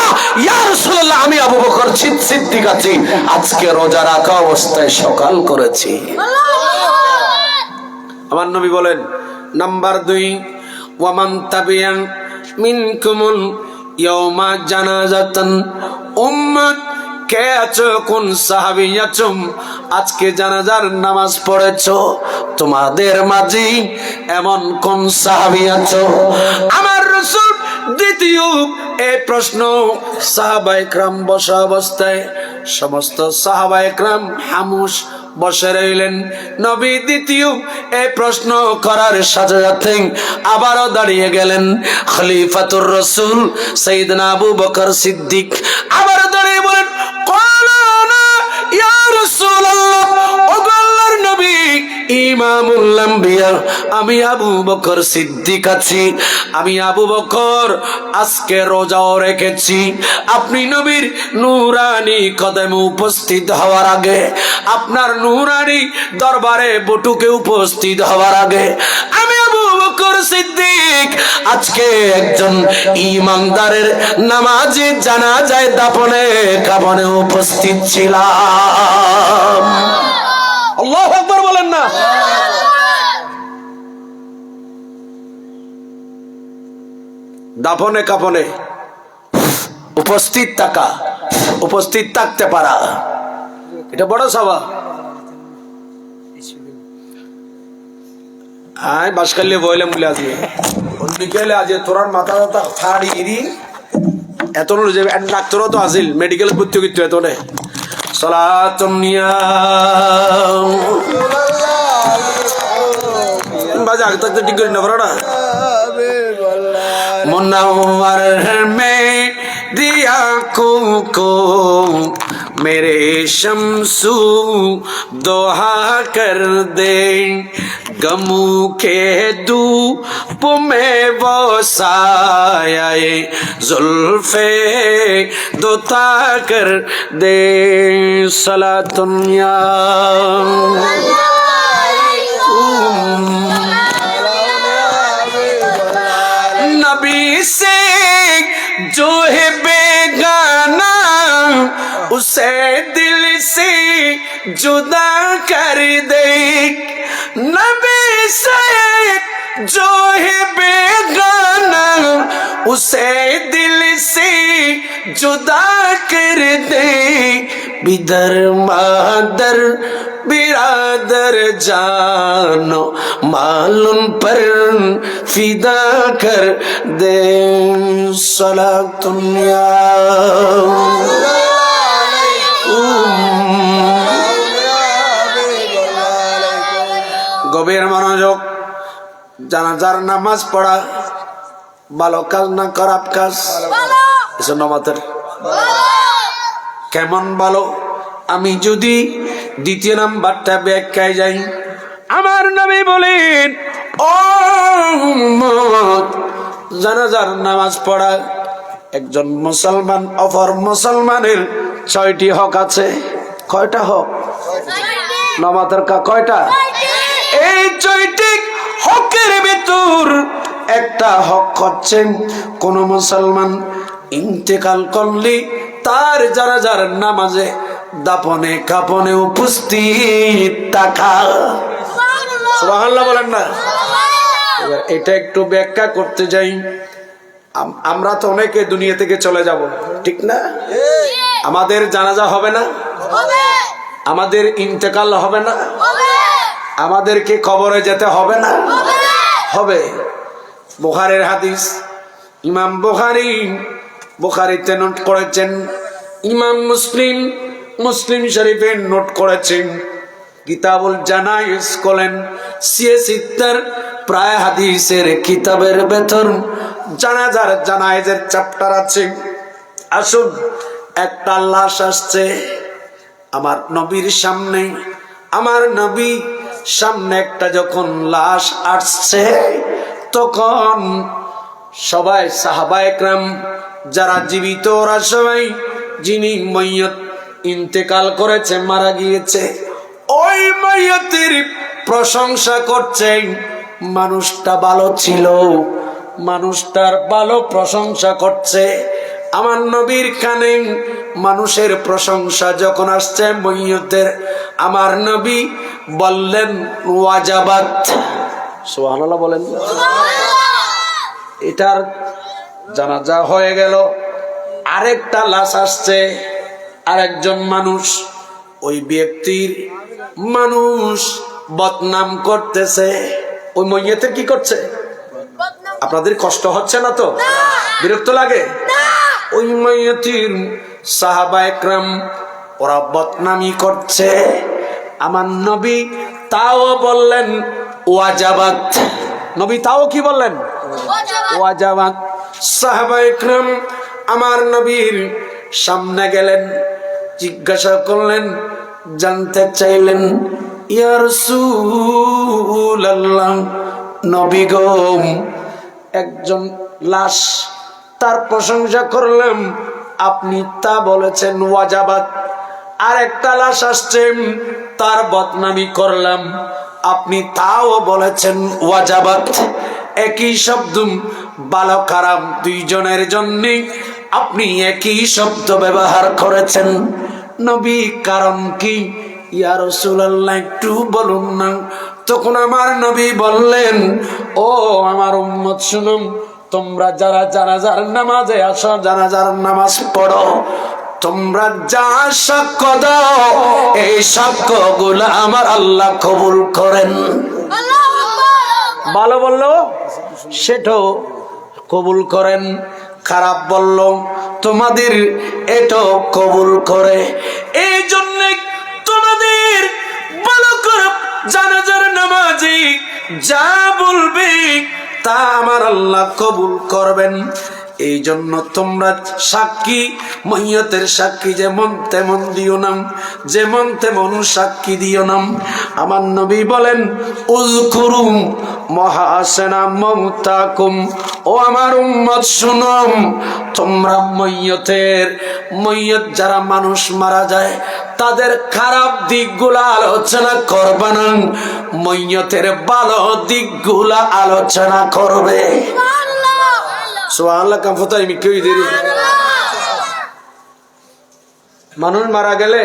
ইয়া রাসূলুল্লাহ, আমি আবু বকর সিদ্দিক আছি, আজকে রোজা রাখা অবস্থায় সকাল করেছি। আমার নবী বলেন, নাম্বার 2, ওয়ামান তাবিয়ান মিনকুমুল ইয়াওমা জানাজাতান, উম্মত কে আছো, কোন সাহাবী আছো আজকে জানাজার নামাজ পড়েছো? তোমাদের মাঝে এমন কোন সাহাবী আছো? আমার রাসূল দ্বিতীয় এই প্রশ্ন সাহাবায়ে কেরাম বসা অবস্থায়, সমস্ত সাহাবায়ে কেরাম খামোশ বসে রইলেন। নবী দ্বিতীয় এই প্রশ্ন করার সাথে সাথে আবারও দাঁড়িয়ে গেলেন। খলিফাতুর রাসূল সাইয়েদনা আবু বকর সিদ্দিক আবারও দাঁড়িয়ে বলেন, ক্বালা ইয়া রাসূলুল্লাহ, ও আল্লাহর নবী ইমামুল আম্বিয়া, আমি আবু বকর সিদ্দিক আছি, আমি আবু বকর আজকে রোজাও রেখেছি। আপনি নবীর নূরানি কদমে উপস্থিত হওয়ার আগে, আপনার নূরানি দরবারে বটুকে উপস্থিত হওয়ার আগে, আমি আবু বকর সিদ্দিক আজকে একজন ইমানদারের নামাজে জানাজায় দাফনে কাফনে উপস্থিত ছিলাম। আল্লাহু আকবার বলেন না। দাফনে কাফনে উপস্থিত থাকা, উপস্থিত থাকতে পারা, এটা বড় সভা। আয় বাসকালে বইলাম বলে আজ বিকেলে আজ তোরার মাথা ব্যথা ছাড়ি গিরি এত যে ডাক্তারও তো আসিল, মেডিকেল ভর্তি করতে এত নে। সালাতুন নিয়া বাজে আগে থাকতে ঠিক করি না, বড় না। মুনাওয়ার মে दिया को मेरे शम्सू दोहा कर दे गमू के धूप में वो साये जुल्फे दोता कर दे सलातुन्या नबी से जो है बेगाना उसे दिल से जुदा कर दे नबी से जो है बेगाना उसे दिल से जुदा कर दे बिदर मादर बिरादर जानो मालूम पर फिदा कर दे सलातुन्या গভীর মনোযোগ জানাজার নামাজ পড়া ভালো কাজ না খারাপ কাজ আমাদের কেমন ভালো আমি যদি দ্বিতীয় নাম্বারটা ব্যাখ্যায় যাই আমার নবী বলেন ও জানাজার নামাজ পড়া একজন মুসলমান অপর মুসলমানের 6টি হক আছে কয়টা হক নামাজের কয়টা এই 6টি হকের ভিতর একটা হক হচ্ছে কোন মুসলমান ইন্তেকাল করলে তার জানাজার নামাজে দাফনে কাফনে উপস্থিত থাকা সুবহানাল্লাহ বলেন না এবার এটা একটু ব্যাখ্যা করতে যাই আমরা তো অনেকে দুনিয়া থেকে চলে যাব ঠিক না আমাদের জানাজা হবে না হবে আমাদের ইন্তেকাল হবে না হবে আমাদেরকে কবরে যেতে হবে না হবে বুখারীর হাদিস ইমাম বুখারীতে নোট করেছেন ইমাম মুসলিম শরীফে নোট করেছেন কিতাবুল জানাইজ করেন সিয়াসিত্তার প্রায় হাদিসের কিতাবের ভেতর জানাইজের চ্যাপ্টার আছে আসুন একটা লাশ আসছে আমার নবীর সামনে আমার নবী সামনে একটা যখন লাশ আসছে তখন সবাই সাহাবায়ে কেরাম যারা জীবিত ওরা সবাই যিনি মাইয়ত ইন্তেকাল করেছে মারা গিয়েছে ওই মাইয়তের প্রশংসা করছেন মানুষটা ভালো ছিল মানুষটার ভালো প্রশংসা করছে আমার নবীর কানে মানুষের প্রশংসা যখন আসছে মাইয়তের আমার নবী বললেন ওয়াজাবাত সুবহানাল্লাহ বলেন এটার জানাজা হয়ে গেল আরেকটা লাশ আসছে আরেকজন মানুষ ওই ব্যক্তির মানুষ বদনাম করতেছে ওই মাইয়তের কি করছে আপনাদের কষ্ট হচ্ছে না তো বিরক্ত লাগে ওই মাইয়তের সাহাবায়ে কেরাম ওরা বদনামি করছে আমার নবী তাও বললেন ওয়াজাবাত নবী তাও কি বললেন ওয়াজাবাত সাহাবায়ে কেরাম আমার নবীর সামনে গেলেন জিজ্ঞাসা করলেন জানতে চাইলেন ইয়া রাসূলুল্লাহ নবী গো একজন লাশ তার প্রশংসা করলাম আপনি তা বলেছেন ওয়াজাবাত আর একটা লাশ আসছে তার বদনামি করলাম আপনি তাও বলেছেন ওয়াজাবাত একই শব্দ ভালো খারাপ দুইজনের জন্য আপনি একই শব্দ ব্যবহার করেছেন নবী কারণ কি ইয়া রাসূলুল্লাহ একটু বলুন না তখন আমার নবী বললেন ও আমার উম্মত শুনুন তোমরা যারা জানাজার নামাজে আসো জানাজার নামাজ পড়ো তোমরা যা সাক্ষ্য দাও এই সাক্ষ্যগুলো আমার আল্লাহ কবুল করেন ভালো বললো সেটাও কবুল করেন খারাপ বললো তোমাদের এটাও কবুল করে এই জন্য তোমাদের ভালো করে জানাজার নামাজে যা বলবে তা আমার আল্লাহ কবুল করবেন এই জন্য তোমরা সাক্ষী, মইয়তের সাক্ষী যেমন তেমন দিও না, যেমন তেমন সাক্ষী দিও না। আমার নবী বলেন উযকুরু মাহাসিনা মাউতাকুম, ও আমার উম্মত শুনো, তোমরা মইয়ত যারা মানুষ মারা যায় তাদের খারাপ দিকগুলা আলোচনা করবে না, মইয়তের ভালো দিকগুলা আলোচনা করবে। সুবহানাল্লাহ। কাম ফতাই মি কই দেরি। মানুষ মারা গেলে,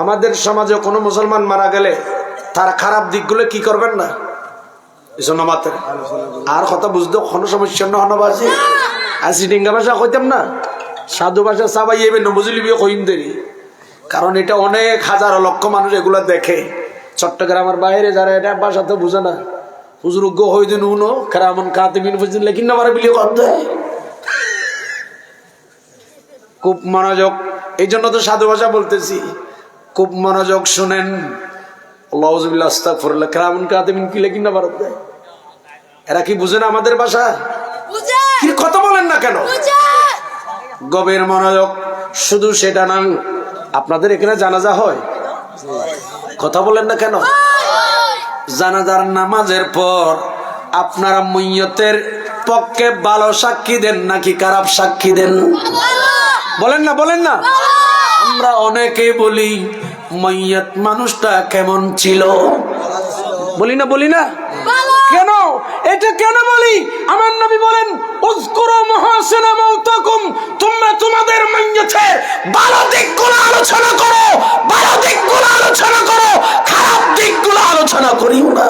আমাদের সমাজে কোনো মুসলমান মারা গেলে তার খারাপ দিকগুলো কি করবেন না, এজন্য মাত্র আর কথা বুঝতো কোনো সমস্যা না হনবাজি আসি ডিঙ্গা ভাষা কইতাম না, সাধু ভাষা সবাই এবে না বুঝলিবি কইম দেরি। কারণ এটা অনেক হাজার লক্ষ মানুষ এগুলা দেখে। চট্টগ্রামের বাইরে যারা এটা ভাষা তো বুঝে না, হুজুরজ্ঞ হইদিন উনো কেরামন কাতিবিন বুঝিন লেকিন না মারা বিলিয়ে করতে খুব মনোযোগ। এই জন্য তো সাধু ভাষা বলতেছি, খুব মনোযোগ শুনেন। আল্লাহুযুবিল্লাহ আস্তাগফিরুল্লাহ। কেরামন কাতিবিন কি লেকিন না ভারত দেয়, এরা কি বুঝে না আমাদের ভাষা? কি কথা বলেন না কেন? গভীর মনোযোগ। শুধু সেটা না, আপনাদের এখানে জানাজা হয়, কথা বলেন না কেন? জানাজার নামাজের পর আপনারা মইয়তের পক্ষে ভালো সাক্ষী দেন নাকি খারাপ সাক্ষী দেন? বলেন না, বলেন না। আমরা অনেকে বলি মইয়ত মানুষটা কেমন ছিল, বলি না, বলি না কেন? এটা কেন বলি? আমার নবী বলেন উযকুরু মাহাসিনা মাউতাকুম, তোমরা তোমাদের মইয়তের ভালো দিকগুলো আলোচনা করো, ভালো দিকগুলো আলোচনা করো, খারাপ দিকগুলো আলোচনা করিও না।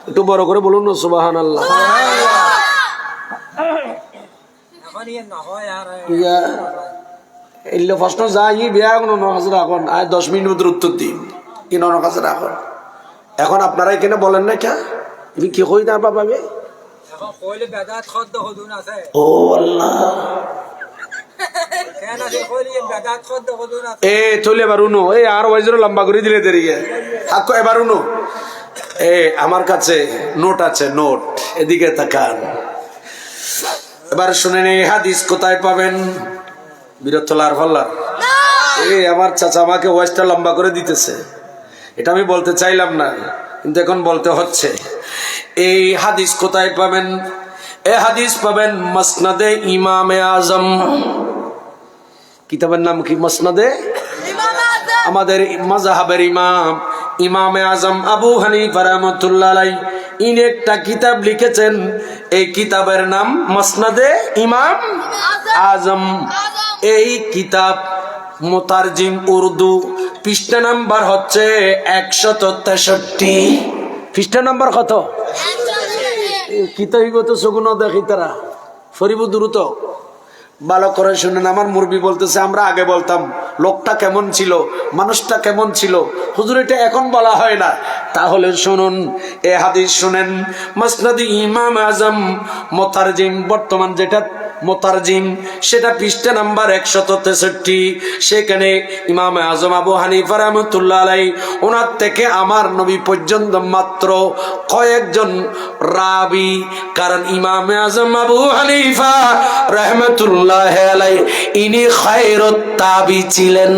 একটু বড় করে বলুন না সুবহানাল্লাহ। এলে প্রশ্ন যাই বিয়া কোনো নকাজে রাখুন, আর 10 মিনিট মধ্যে উত্তর দিন, কি নকাজে রাখুন। এখন আপনারা এখানে বলেন না কে তুমি কি কই না পাবে? ও আল্লাহ, এ চলে এবার উনো, এই আর ওয়াইজের লম্বা করে দিলে দেরি থাকো। এবার উনো, আমার কাছে নোট আছে, নোট, এদিকে তাকান। এবার শুনেন এই হাদিস কোথায় পাবেন? বীরত্তলার ফল্লার। আমার চাচা আমাকে ওয়াইজটা লম্বা করে দিতেছে, এটা আমি বলতে চাইলাম না কিন্তু এখন বলতে হচ্ছে। এই হাদিস কোথায় পাবেন? এই হাদিস পাবেন মুসনাদে ইমামে আজম। কিতাবের নাম কি? মুসনাদে আমাদের মাযহাবের ইমাম, ইমামে আজম আবু হানিফা রাহমাতুল্লাহ আলাইহি, ইনি একটা কিতাব লিখেছেন। এই কিতাবের নাম মুসনাদে ইমাম আজম। এই কিতাব মুতারজিম উর্দু, পৃষ্ঠা নাম্বার হচ্ছে 163। পৃষ্ঠা নাম্বার কত? কিতাব তো সগুন দেখি তারা ফরিব দ্রুত ভালো করে শুনেন। আমার মুরবি বলতেছে আমরা আগে বলতাম লোকটা কেমন ছিল, মানুষটা কেমন ছিল, হুজুর এটা এখন বলা হয় না। তাহলে শুনুন, এ হাদিস শুনেন। মুসনাদ ইমাম আজম মুতারজিম, বর্তমান যেটা মুতারজিম সেটা পৃষ্ঠা নাম্বার 163। সেখানে ইমাম আজম আবু হানিফা রাহমাতুল্লাহ আলাইহি, ওনার থেকে আমার নবী পর্যন্ত মাত্র কয়েকজন রাবি। কারণ ইমাম আজম আবু হানিফা রাহমাতুল্লাহ আলাইহি ইনি খায়রুত তাবি ছিলেন।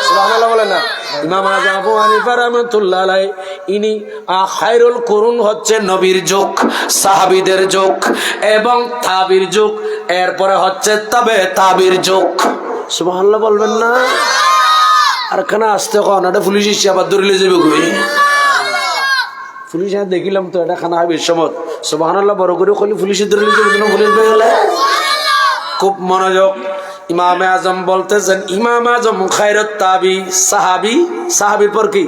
সুবহানাল্লাহ বলেন না। ইমাম আজম আবু হানিফা রাহমাতুল্লাহ আলাইহি ইনি খায়রুল কুরুন, হচ্ছে নবীর যুগ, সাহাবীদের যুগ এবং তাবির যুগ, এরপরে হচ্ছে তবে তাবির যুগ। সুবহানাল্লাহ বলবেন না? আর খানা আসতে কোন এটা পুলিশ এসে আবার ধরে যাবে কই? পুলিশ দেখিলাম তো এটা খানা হবে সমত। সুবহানাল্লাহ বড় করে কলি পুলিশে ধরে যাবে না, পুলিশ পেয়ে গেলে। খুব মনোযোগ। ইমামে আজম বলতেছেন, ইমাম আজম খায়রুত তাবি, সাহাবী, সাহাবীর পর কি?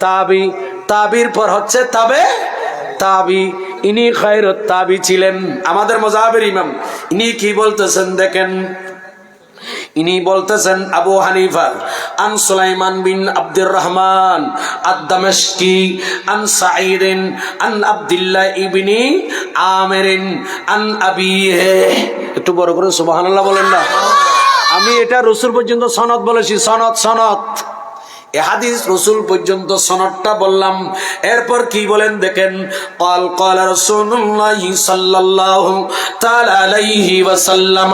তাবি, তাবির পর হচ্ছে তবে তাবি। ইনি খায়রুত তাবি ছিলেন, আমাদের মাযহাবের ইমাম। ইনি কি বলতেছেন দেখেন, ইনি বলতেছেন আবু হানিফা আন সুলাইমান বিন আব্দুর রহমান আদ-দামাশকি আন সাঈদ আন আব্দুল্লাহ ইবনে আমির আন আবিহি। একটু বড় করে সুবহানাল্লাহ বলেন না। আমি এটা রাসূল পর্যন্ত সনদ বলেছি, সনদ, সনদ। এ হাদিস রাসূল পর্যন্ত সনদটা বললাম। এরপর কি বলেন দেখেন, ক্বাল রাসূলুল্লাহ সাল্লাল্লাহু তাআলা আলাইহি ওয়াসাল্লাম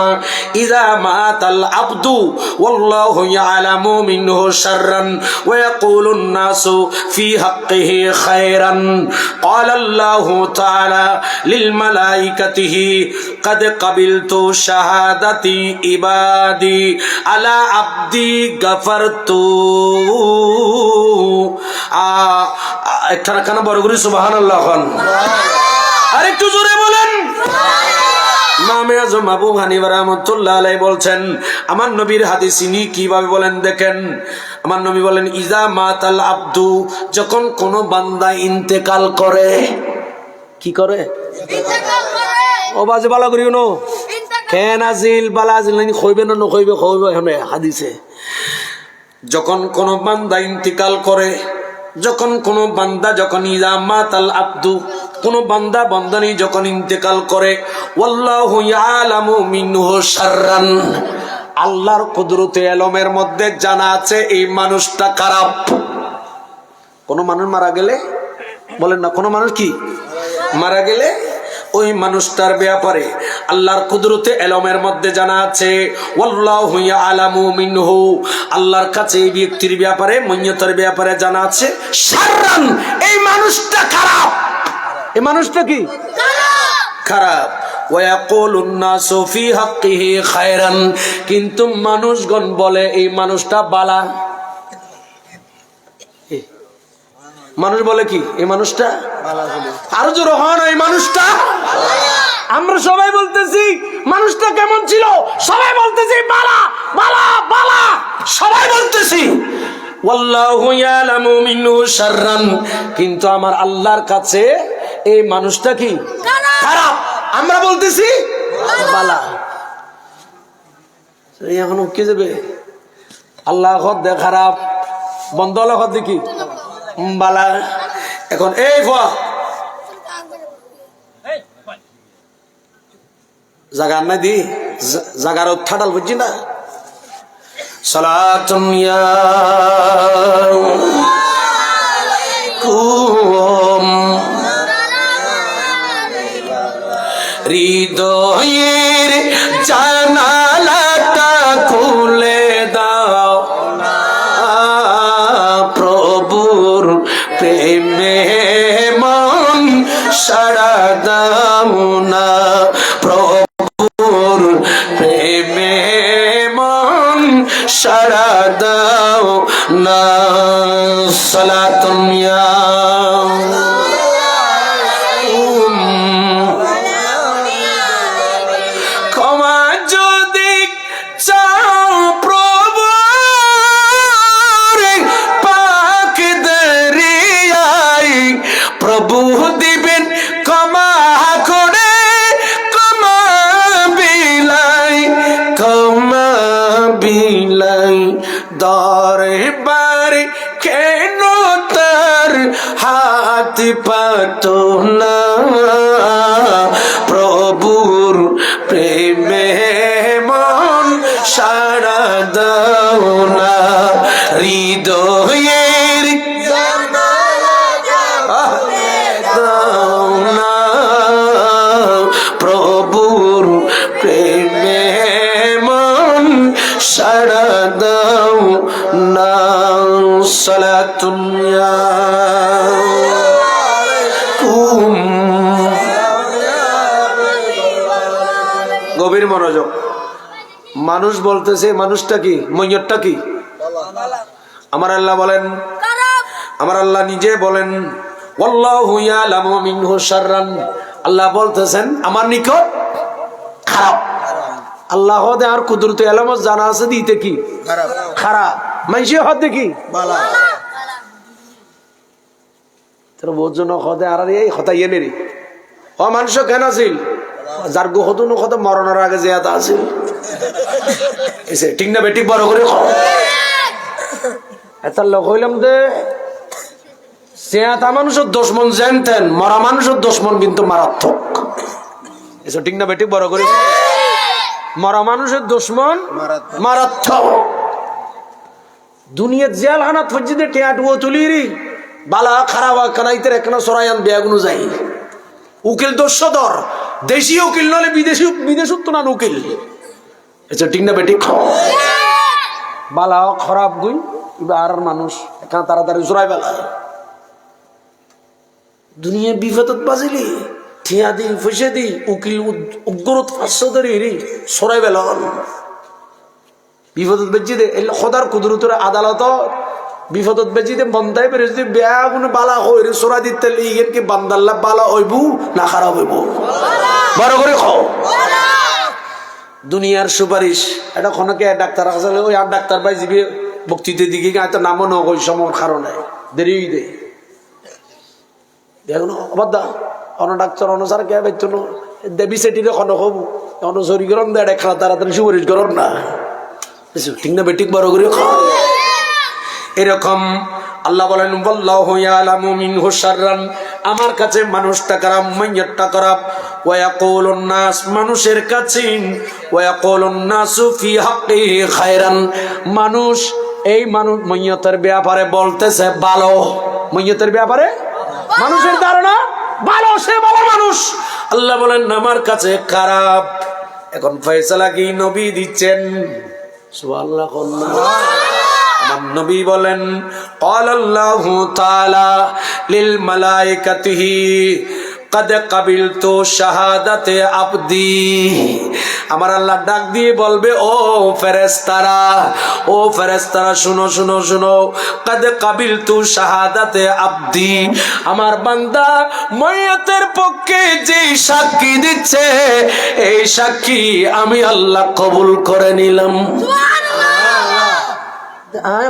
ইযা মাতাল আবদু ওয়াল্লাহু ইয়ালামু মিনহু শাররান ওয়া ইয়াকুলুন নাসু ফি হাক্কিহি খায়রান ক্বালা আল্লাহু তাআলা লিল মালাইকাতিহি قد قبلت شهادتي عبادي على عبدي غفرت একখানা কানা বড় করে সুবহানাল্লাহ খান। আরেকটু জোরে বলেন। ইমাম আযম আবু হানিফা রাহমাতুল্লাহ আলাইহি বলছেন, আমার নবীর হাদিস ইনি কিভাবে বলেন দেখেন। আমার নবী বলেন, ইজা মাতাল আব্দু, যখন কোন বান্দা ইন্তেকাল করে, কি করে? ইন্তেকাল করে। ও বাজে বালা করিও না, কেন আজিল বালা আজিল নাই কইবে না, নকইবে কইবে এখানে হাদিসে। যখন কোন বান্দা ইন্তেকাল করে, যখন কোন বান্দা, যখন ইজা মাতাল আব্দু, কোন বান্দা বান্দানি যখন ইন্তেকাল করে, ওয়াল্লাহু ইয়ালামু মিনহু শাররান, আল্লাহর কুদরতে এলমের মধ্যে জানা আছে এই মানুষটা খারাপ। কোন মানুষ মারা গেলে, বলেন না, কোন মানুষ কি মারা গেলে ওই মানুষটার ব্যাপারে আল্লাহর কুদরতে এলমের মধ্যে জানা আছে। ওয়াল্লাহু ইয়ালামু মিনহু, আল্লাহর কাছে এই ব্যক্তির ব্যাপারে, মইয়তের ব্যাপারে জানা আছে শাররান, এই মানুষটা খারাপ। এই মানুষটা কি খারাপ। ওয়া ইয়াকুলুন নাসু ফি হাক্কিহি খায়রান, কিন্তু মানুষগণ বলে এই মানুষটা বালা। মানুষ বলে কি এই মানুষটা আরো জোর হন, এই মানুষটা। আমরা সবাই বলতেছি মানুষটা কেমন ছিল, সবাই বলতেছি বালা বালা বালা, সবাই বলতেছি। ওয়াল্লাহু ইয়ালামু মিনহু শাররান, কিন্তু আমার আল্লাহর কাছে এই মানুষটা কি খারাপ, আমরা বলতেছি বালা। এখন কি যাবে, আল্লাহ খোদ খারাপ, বন্ধ হলে খোদ দেখি বালা। এখন এই জাগার নাই দি জাগার ঠাডাল বুঝছি না। সালাতুন আলাইকুম, হৃদয়ের জানালাটা খুলে দাও, প্রভুর প্রেমে মন সাড়া দাও না, প্রভুর প্রেমে মন সাড়া দাও না। সালাতুন আলাইকুম, ক্ষমা যদি চাও প্রভু পাক দরিয়ায়, প্রভু দিবেন ক্ষমা করে, ক্ষমা বিলাই, ক্ষমা বিলাই। দরবারে কেন তার হাত পাতো না, প্রভুর প্রেমে মন সাড়া দাও না, হৃদয়ের দাও না, প্রভুর প্রেমে মন সাড়া দাও না। সালাতুন আলাইকুম, গভীর মনোযোগ। মানুষ বলতেছে মানুষটা কি, মইয়তটা কি? আমার আল্লাহ বলেন, আমার আল্লাহ নিজে বলেন, ওয়াল্লাহু ইয়ালামু মিনহু শাররান, আল্লাহ বলতেছেন আমার নিকট খারাপ। আল্লাহ দে আর কুদরতে এলামত জানা আছে দিতে কি খারাপ, মাইসে হদে কি বালা। তোর বোঝনো হদে আর এই কথা ইয়ে নেই। ও মানুষ কেন আছিল যার গোহদুনো কথা মরণের আগে জিয়াদা আছিল, এসে ঠিক না বেটি বড় করে এটার লোক হইলাম দে চেয়াতা মানুষের দুশ্মন জানতেন, মরা মানুষের দুশ্মন কিন্তু মারাত্মক। এসে ঠিক না বেটি বড় করে, মরা মানুষের দুশ্মন মারাত্মক। দুনিয়ার জেলখানা ফজিদে টেয়াটুও তুলিরি বালা খারাপ কানাইতে একখানা সরাইয়ান বেগুনো যাই উকিল দোষধর দেশি উকিল নলে বিদেশ তো না উকিল আচ্ছা ঠিক না বেটি বালা খারাপ গুই আর মানুষ এখানে তাড়াতাড়ি জোড়াই বেলা দুনিয়া বিপদত বাজিলি ঠিয়া দি ফসে দি উকিল উগ্রত 500 ধরে সরাই বেলা বিপদত বেজি দে খোদার কুদরতের আদালত বিপদত বেজি দে বন্ধাই বেরে যদি বেয়া কোনো বালা হই রে সরা দিতে লিগের কি বান্দাল্লাহ বালা হইবু না খারাপ হইব বড় করে খাও দুনিয়ার সুপারিশ এটা খনকে ডাক্তার আসলে ওই আর ডাক্তার ভাই জিবি বক্তৃতার দিকে গায়ে তো নামও ন ওই সময় কারণে দেরি দে দেখুন অবাদা অন ডাক্তার অনুসার কে বাইতো না দেবী সেটিরে খন হব অনুসরি করন দে খেলা তাড়াতাড়ি সুপারিশ করন না ঠিক না বেটিক বড় করে খাও এরকম আল্লাহ বলেন ওয়াল্লাহু ইয়ালামু মিনহু শাররান আমার কাছে মানুষটা খারাপ মাইয়াতটা খারাপ ওয়া ইয়াকুলুন নাস মানুষের কাছে ওয়া ইয়াকুলুন নাসু ফি হাক্কিহি খায়রান মানুষ এই মানুষ মাইয়াতের ব্যাপারে বলতেছে ভালো মাইয়াতের ব্যাপারে মানুষের ধারণা ভালো সে ভালো মানুষ আল্লাহ বলেন আমার কাছে খারাপ এখন ফয়সালা কি নবী দিচ্ছেন সুবহানাল্লাহ আমার নবী বলেন ক্বালাল্লাহু তাআলা লিল মালায়েকাতিহি কদ কাবিলতু শাহাদাতে আবদি আমার আল্লাহ ডাক দিয়ে বলবে ও ফেরেশতারা শুনো শুনো শুনো কদ কাবিলতু শাহাদাতে আবদি আমার বান্দা মাইয়াতের পক্ষে যে সাক্ষী দিচ্ছে এই সাক্ষী আমি আল্লাহ কবুল করে নিলাম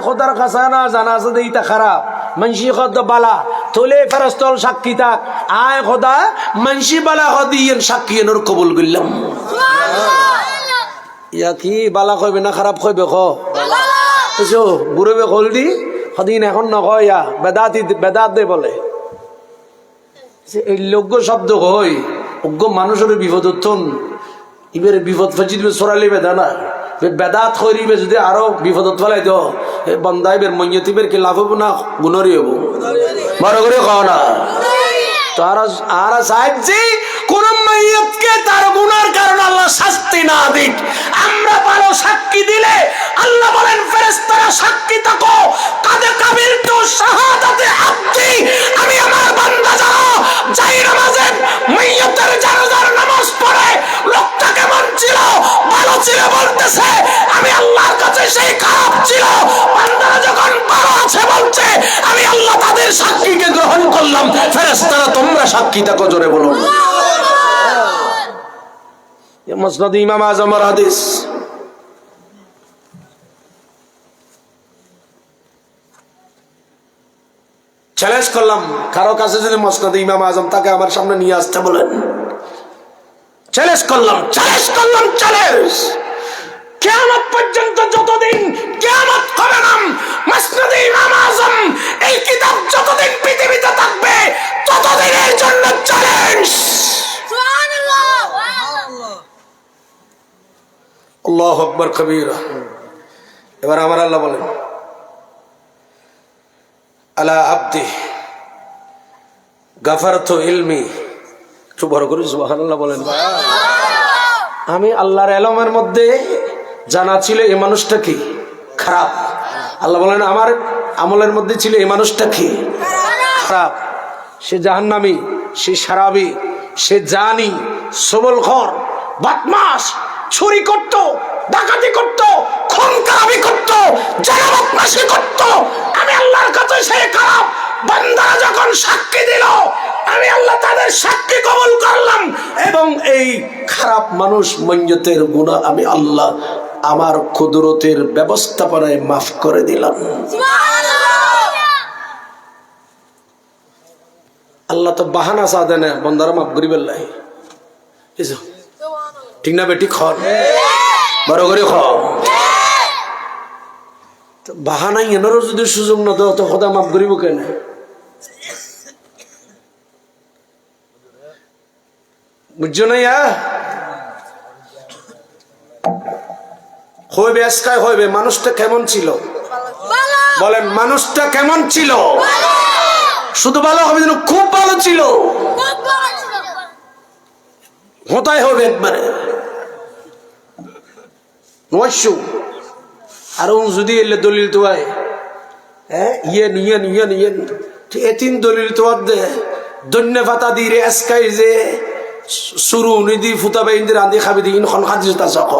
খোদার কাছে না জানা আছে এইটা খারাপ মানসি খদ বালা তোলে ফেরেশতাল সাক্ষী থাক আয় খোদা মানসি বালা হদিয়েন সাক্ষী এর কবুল করলাম ইয়া কি বালা কইবে না খারাপ কইবে খ বুঝছো গুরুবে কল দি হদিন এখন নকয় ইয়া বেদাত দে বলে এই লোক শব্দ কই অজ্ঞ মানুষের বিপদ উত্তন ইবের বিপদ ফজি দিবে সরালি বেদানা বেদাত করিবে যদি আরো বিপদত ফেলাই তো বন্দাইবের মঞ্জতিবের কি লাভ হবো না গুণরি হবো বড় করে খাও না তো আর সাহেবজি কোন মাইয়াতকে তার গুনার কারণে আল্লাহ শাস্তি না দিক আমরা ভালো সাক্ষী দিলে আল্লাহ বলেন ফেরেশতারা সাক্ষী থাকো কাদে কাবিলতু শাহাদাতে আবদি আমি আমার বান্দা যারা যাই নামাজে মাইয়াতের জানাজার নামাজ পড়ে লোকটা কেমন ছিল ভালো ছিল বলতেছে আমি আল্লাহর কাছে সেই খারাপ ছিল বান্দারা যখন ভালো আছে বলছে আমি আল্লাহ তাদের সাক্ষীকে গ্রহণ করলাম ফেরেশতারা তোমরা সাক্ষী থাকো জোরে বলুন মুসনাদ ইমাম আজমের হাদিস চ্যালেঞ্জ করলাম কারো কাছে যদি মুসনাদ ইমাম আজম তাকে আমার সামনে নিয়ে আসতে বলেন চ্যালেঞ্জ করলাম চ্যালেঞ্জ কিয়ামত পর্যন্ত যতদিন কিয়ামত হবে না মুসনাদ ইমাম আজম এই কিতাব যতদিন পৃথিবীতে থাকবে ততদিনের জন্য চ্যালেঞ্জ সুবহানাল্লাহ আল্লাহু আকবার কবীরা এবার আমার আল্লাহ বলেন আলা আব্দি গাফারতু ইলমি একটু বড় করে সুবহানাল্লাহ বলেন আমি আল্লাহর ইলমের মধ্যে জানা ছিল এই মানুষটা কি খারাপ আল্লাহ বলেন আমার আমলের মধ্যে ছিল এই মানুষটা কি খারাপ সে জাহান্নামী সে শারাবি সে জানি সবলখোর বদমাশ চুরি করত ডাকাতি করত খুন খারাপি করত জানাবদমাশি করত আমি আল্লাহর কাছে সেই খারাপ বান্দারা যখন সাক্ষী দিল আমি আল্লাহ তাদের সাক্ষী কবুল করলাম এবং এই খারাপ মানুষ মঞ্জতের গুনাহ আমি আল্লাহ আমার কুদরতের ব্যবস্থাপনায় মাফ করে দিলাম আল্লাহ তো বাহানা চা দেন বন্দারা মাফ করি বেল্লাই ঠিক না বেটি খন বড় করে খ বাহানা এনারও যদি সুযোগ না দেওয়া তো খোদা মাফ করিব কেন বুঝছো না ইয়া হইবে আজকায় হইবে মানুষটা কেমন ছিল বলেন মানুষটা কেমন ছিল? শুধু ভালো হবে যেন, খুব ভালো ছিল, হতাই হবে একবারে নয়শ। আর যদি এলে দলিল তো ইয়েন ইয়েন ইয়েন ইয়েন এতিন দলিল তো দে ধন্য পাতা দি রে এসকাই যে শুরু নিদি ফুটাবে ইন্দির আদি খাবি দিন খন খাদি তা সক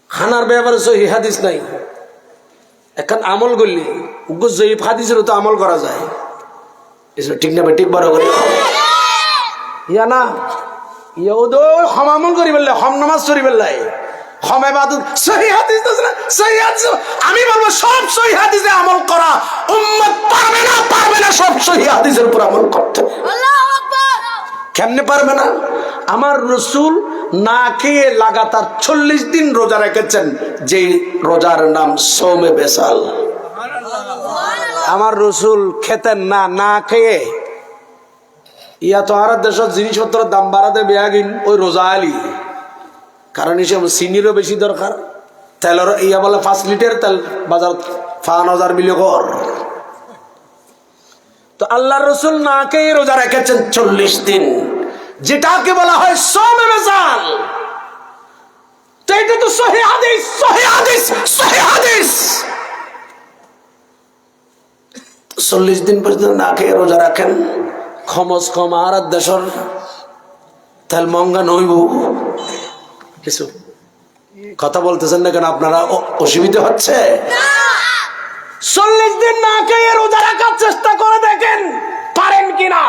খানার ব্যাপারে সহি হাদিস নাই। এখন আমল করলে জয়ীফ হাদিসের তো আমল করা যায়। এসব ঠিক না ভাই, ঠিক বড় করে ইয়া না ইয়া ওদো হম আমল করি বললে, হম নামাজ করি বললে, হম ইবাদত সহি হাদিস আছে না, সহি হাদিস আমি বলবো সব সহি হাদিসে আমল করা উম্মত পারবে না সব সহি হাদিসের উপর আমল করতে। আল্লাহু আকবার। কেমনে পারবে না? আমার রাসূল না খেয়ে লাগাতার 40 দিন রোজা রেখেছেন, যে রোজার নাম সৌমে বেসাল। আমার রাসূল খেতেন না, না খেয়ে। ইয়া তো আর দেশের জিনিসপত্রের দাম বাড়াতে বেয়াগিন ওই রোজা আলি, কারণ হিসেবে চিনিরও বেশি দরকার, তেলের ইয়া বলে 5 লিটার তেল বাজার 5000 মিলিয়ন কর। তো আল্লাহর রাসূল না খেয়ে রোজা রেখেছেন 40 দিন, যেটাকে বলা হয় সওমে বেসাল। তো এটা তো সহিহ হাদিস, সহিহ হাদিস, সহিহ হাদিস। 40 দিন পর্যন্ত না খেয়ে রোজা রাখেন, খমস কম আর দেশের তেল মহঙ্গা নইব। কিছু কথা বলতেছেন না কেন? আপনারা অসুবিধা হচ্ছে? 40 দিন না খেয়ে রোজা রাখার চেষ্টা করে দেখেন পারেন কিনা।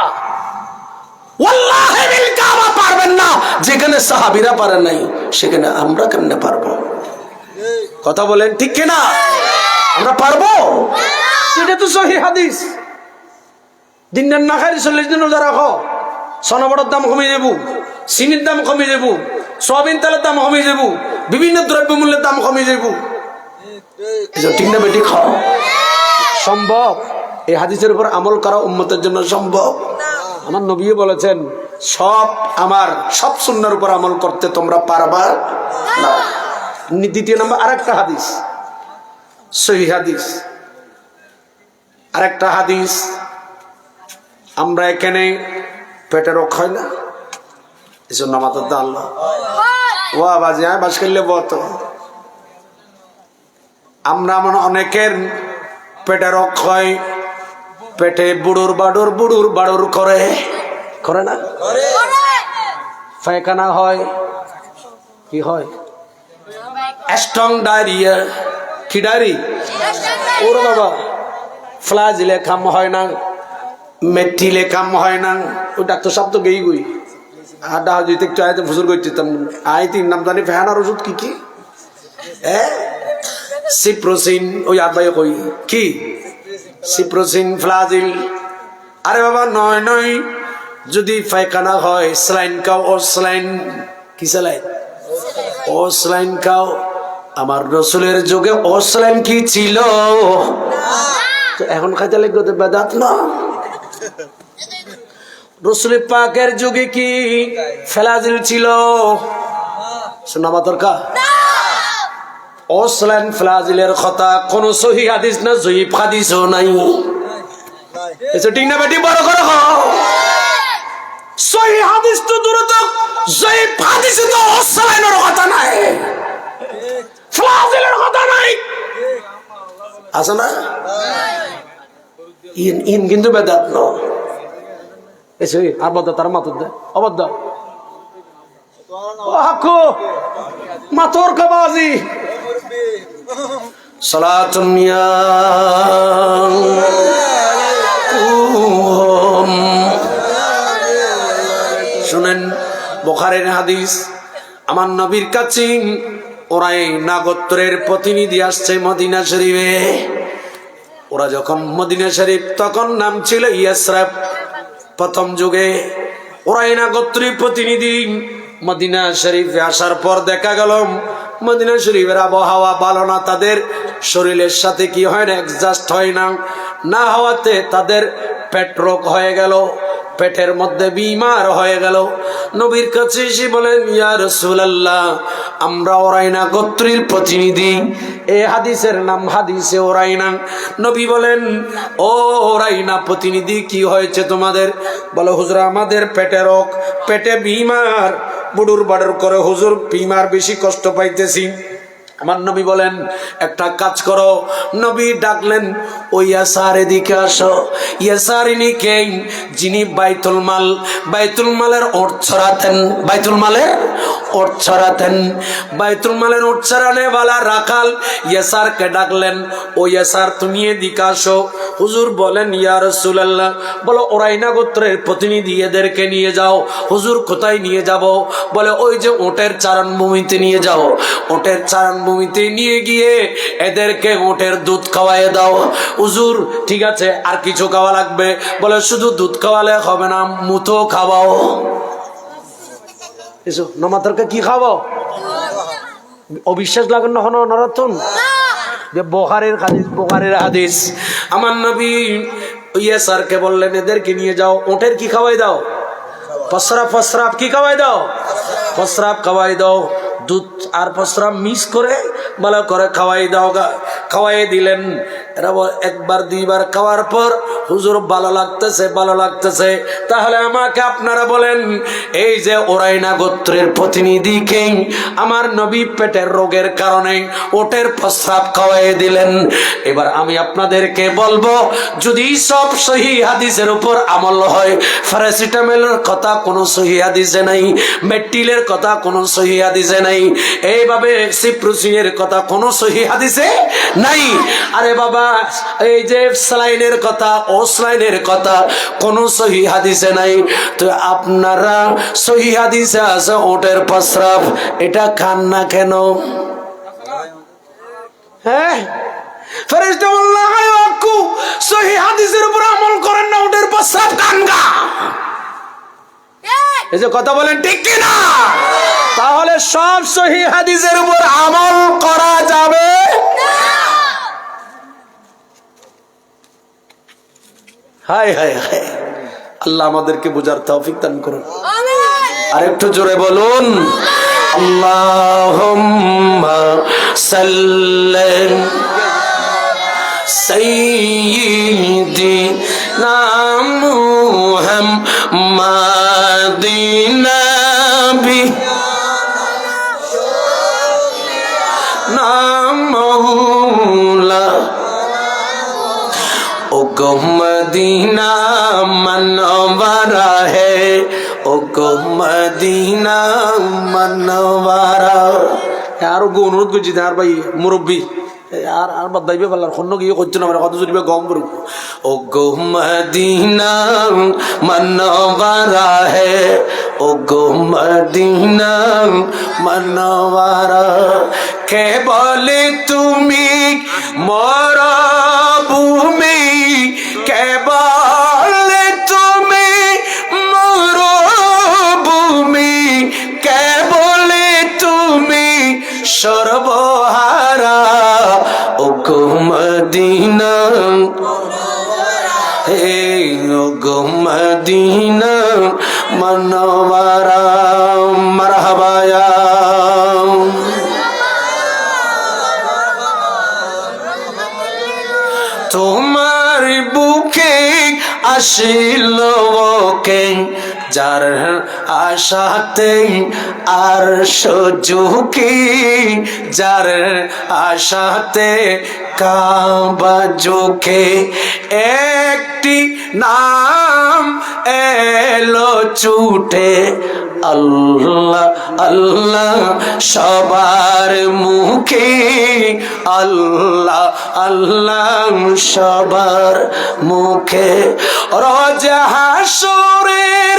ওয়াল্লাহি বিল কাবা পারবেন না। যেখানে সাহাবীরা পারে নাই সেখানে আমরা কেমনে পারবো? কথা বলেন ঠিক কিনা? আমরা পারবো? এটা তো সহিহ হাদিস। দিন না খাই 40 দিন রোজা রাখো, সোনাবড়ার দাম কমে যাবো, চিনির দাম কমে যাবো, সয়াবিন তেলের দাম কমে যাবো, বিভিন্ন দ্রব্যমূল্যের দাম কমে যাবো। ঠিক না বেটি? খাও সম্ভব? এই হাদিসের উপর আমল করা উম্মতের জন্য সম্ভব? আমার নবী বলেছেন আমার সব সুন্নাহর উপর আমল করতে তোমরা পারবা না। দ্বিতীয় নম্বর আরেকটা হাদিস, সহিহ হাদিস, আরেকটা হাদিস। আমরা এখানে পেটে রোগ হয় না, এই জন্য আমাদের আল্লাহ ও বাজি বাস করলে বত আমরা অনেকের পেটে রোগ হয়, পেটে বুড়ুর বাড়ুর করে না, পায়খানা হয়, কি হয়, স্ট্রং ডায়রিয়া। কি ডায়রি? ওর বাবা ফ্লাজিলে কাম হয় না, মেট্রিলে কাম হয় না, ওই ডাক্তার সাহেব তো গেই গই আর ডাহ দিতে একটু আয়তে ফুসুর করতাম আইতির নাম জানি ফ্যানার ওষুধ কি কি সিপ্রোসিন, ওই আব্বাই কই কি সিপ্রোসিন ফ্লাজিল। আরে বাবা নয়, যদি পায়খানা হয় স্যালাইন খাও, ও স্যালাইন কি স্যালাইন? ও স্যালাইন খাও। আমার রাসূলের যুগে ও স্যালাইন কি ছিল? তো এখন খাইতে লাগবে তো বেদাত না। রাসূল পাকের যুগে কি ফ্লাজিল ছিল? শোনা দরকার। ও স্যালাইন ফ্লাজিলের কথা কোন সহিহ হাদিস না জয়ীফ হাদিসও নাই। এসে ঠিক না বেটি? বড় করে সহিহ হাদিস তো দূরে থাক, জয়ীফ হাদিসে তো ও স্যালাইনের কথা নাই, ফ্লাজিলের কথা নাই, আছে না? ইন কিন্তু বেদাত ন। এসে আর বদ্ধ তার মাতর দে অবদ্ধ ও হাকু মাতর কাবাজি সালাতুন ইয়া শুনেন বুখারীর হাদিস। আমার নবীর কাছে ওরাই নাগোত্তরের প্রতিনিধি আসছে মদিনা শরীফে। ওরা যখন মদিনা শরীফ, তখন নাম ছিল ইয়াসরাব। প্রথম যুগে ওরাই নাগোত্তরের প্রতিনিধি মদিনা শরীফে আসার পর দেখা গেল মদিনা শরীফের আবহাওয়া ভালো না, তাদের শরীরের সাথে কি হয় না, অ্যাডজাস্ট হয় না, না হওয়াতে তাদের পেট রোগ হয়ে গেল। পেটের মধ্যে বিমার হয়ে গেল। নবীর কাছে এসে বলেন, ইয়া রাসূলুল্লাহ, আমরা ওরাইনা গোত্রের প্রতিনিধি। এই হাদিসের নাম হাদিসে ওরাইনা। নবী বলেন, ও ওরাইনা প্রতিনিধি, কি হয়েছে তোমাদের? বলে, হুজুর আমাদের পেটে রোগ, পেটে বিমার, বুড়ুর বাড়ুর করে হুজুর বিমার, বেশি কষ্ট পাইতেছি। আমার নবী বলেন, একটা কাজ করো। নবী ডাকলেন, ওই ইয়াসার এদিকে আসো। ইয়াসার ইনি কে? যিনি বাইতুল মালের ওট ছড়াতেন, বাইতুল মালের ওট ছড়ানে वाला রাখাল ইয়াসারকে ডাকলেন, ও ইয়াসার তুমি এদিকে আসো। হুজুর বলেন, ইয়া রাসূলুল্লাহ, বলো ওরাইনা গোত্রের প্রতিনিধি, এদেরকে নিয়ে যাও। হুজুর কোথায় নিয়ে যাব? বলে, ওই যে ওটের চারণভূমিতে নিয়ে যাও। ওটের চারণভূমিতে নিয়ে গিয়ে এদেরকে ওটের দুধ খাওয়াই দাও। হুজুর ঠিক আছে, আর কিছু খাওয়া লাগবে? বলে, শুধু দুধ খাওয়ালে হবে না, মুতো খাওয়াও। এসো নমাতরকে কি খাবো? অবিশ্বাস লাগুন না হনো নরতুন যে বোখারের হাদিস। আমার নবী ইয়াসারকে বললেন, এদেরকে নিয়ে যাও, ওটের কি খাওয়াই দাও? প্রস্রাব কি খাওয়াই দাও? প্রস্রাব খাওয়াই দাও। দুধ আর প্রস্রাব মিক্স করে ভালো করে খাওয়াই দাও। খাওয়াই দিলেন। এরা একবার দুইবার খাওয়ার পর, হুজুর ভালো লাগতেছে। তাহলে আমাকে আপনারা বলেন, এই যে ওরাইনা গোত্রের প্রতিনিধিকে আমার নবী পেটের রোগের কারণে ওটের প্রস্রাব খাওয়াই দিলেন। এবার আমি আপনাদেরকে বলবো, যদি সব সহি হাদিসের উপর আমল হয়, প্যারাসিটামলের কথা কোনো সহি হাদিসে নাই, মেট্টিলের কথা কোনো সহি হাদিসে নাই, এইভাবে সিপ্রোসিনের কথা কোনো সহি হাদিসে নাই। আরে বাবা, এই যে স্যালাইনের কথা, ওসলাইনের কথা কোনো সহি হাদিসে নাই। তো আপনারা সহি হাদিসে আছে ওটের প্রস্রাব, এটা খান না কেন? হ্যাঁ, ফেরেশতা বলল, সহি হাদিসের উপর আমল করেন না, ওটের প্রস্রাব খান গা। এই যে কথা বলেন ঠিক কি না? তাহলে সব সহি হাদিসের উপর আমল করা যাবে না। হায় হায় হায়, আল্লাহ আমাদেরকে বুঝার তৌফিক দান করুন। আরেকটু জোরে বলুন, আল্লাহুম্মা সাল্লি সাইয়্যিদিনা মুহাম্মাদিন নাবি নামৌলা। ও গো মদিনা মনওয়ারা হে, ও গো মদিনা মনওয়ারা। আরো গো অনুরোধ করছি, আর ভাই মুরব্বী আর বাদাইবে পারলাম খন্ন গিয়ে করছো না, কত জরিবে গম করব। ও গো মদিনা মনওয়ারা হে, ও গো মদিনা মনওয়ারা। কে বলে তুমি মরুভূমি, কে বলে তুমি মরুভূমি, কে বলে তুমি সর্বহারা। ও গো মদিনা, হে ও গো মদিনা মনওয়ারা। মারহাবা ইয়া তোমার বুকে আসিল কে, যার আশাতে আর সুজুকি, যার আশাতে কাবা ঝুঁকে। একটি নাম এলো ছুটে, আল্লাহ আল্লাহ সবার মুখে, আল্লাহ আল্লাহ সবার মুখে। রোজ হাসরের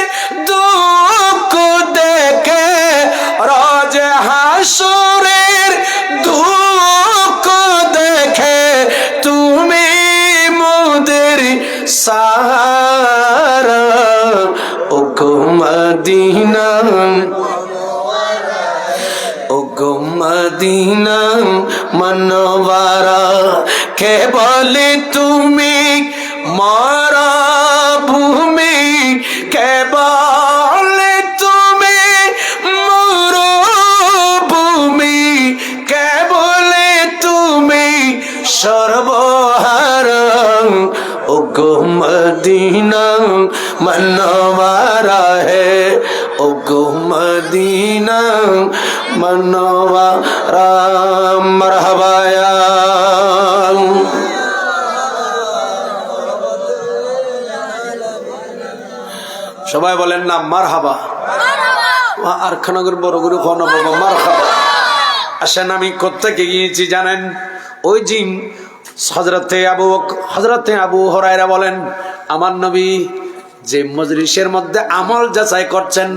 দুঃখ দেখে, রোজ হাসরের দুঃখ দেখে, তুমি মোদের সাহারা। ও গো মদিনা, ও গো মদিনা মনওয়ারা। কে বলে তুমি মরুভূমি, मदीना मनवारा है ओ गो मदीना मनवारा मरहबा या সবাই বলেন না মারহাবা আর খানাগর বড় গুরু খাওয়ানো বাবা মারহাবা আসেন আমি কোত্থেকে গিয়েছি জানেন ওই জিন হযরতে আবু হুরায়রা বলেন আমার নবী যে মজলিসের মধ্যে আমল যাচাই করছেন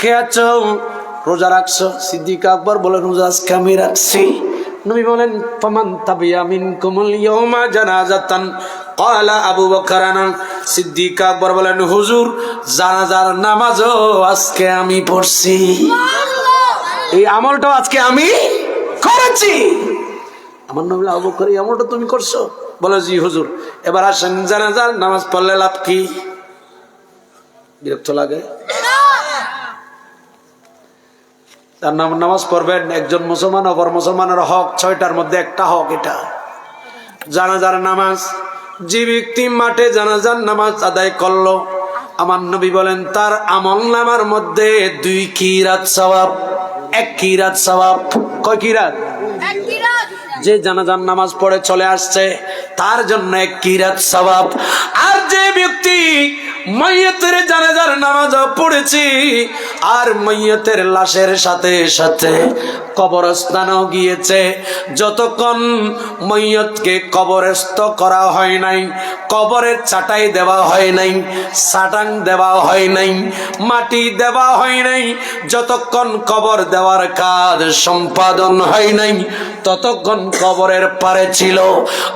কে আছো রোজা রাখছো সিদ্দিক আকবর বলেন রোজা আজকে আমি রাখছি নবী বলেন ফামান তাবিয়া মিনকুমুল ইয়াউমা জানাজাতান ক্বালা আবু বকর আনা সিদ্দিক আকবর বলেন হুজুর জানাজার নামাজও আজকে আমি পড়ছি এই আমলটা আজকে আমি করেছি আমার নবী আবু বকর এই আমলটা তুমি করছো বলে জি হুজুর এবার আসেন জানাজার নামাজ পড়লে লাভ কি বিরক্ত লাগে তার নামাজ পড়বেন একজন মুসলমান অপর মুসলমানের হক 6টার মধ্যে একটা হক এটা জানাজার নামাজ যে ব্যক্তি মাঠে জানাজার নামাজ আদায় করলো আমার নবী বলেন তার আমলনামার মধ্যে 2 কিরাত সওয়াব 1 কিরাত সওয়াব কয় কিরাত 1 কিরাত যে জানাজার নামাজ পড়ে চলে আসছে তার জন্য 1 কিরাত সওয়াব আর যে ব্যক্তি মাইয়াতের জানাজার নামাজ পড়েছি আর মাইয়াতের লাশের সাথে সাথে কবরস্থানেও গিয়েছে যতক্ষণ মাইয়াতকে কবরস্থ করা হয় নাই কবরের চাটাই দেওয়া হয় নাই সাটাং দেওয়া হয় নাই মাটি দেওয়া হয় নাই যতক্ষণ কবর দেওয়ার কাজ সম্পাদন হয় নাই ততক্ষণ কবরের পারে ছিল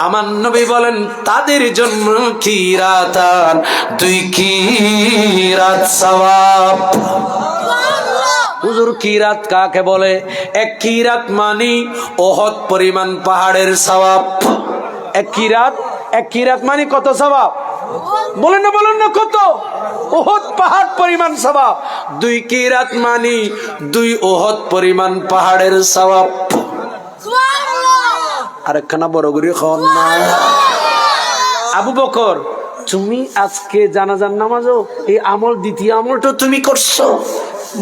আমার নবী বলেন তাদের জন্য কিরাতান 2 কিরাত সওয়াব হুজুর কিরাত কাকে বলে 1 কিরাত মানে ওহদ পরিমাণ পাহাড়ের সওয়াব 1 কিরাত মানে কত সওয়াব বলেন না কত ওহদ পাহাড় পরিমাণ সওয়াব 2 কিরাত মানে 2 ওহদ পরিমাণ পাহাড়ের সওয়াব সুবহানাল্লাহ আরেকখানা বড় করে খাওয়ান না আবু বকর তুমি আজকে জানাজার নামাজও এই আমল দ্বিতীয় আমলটা তুমি করছো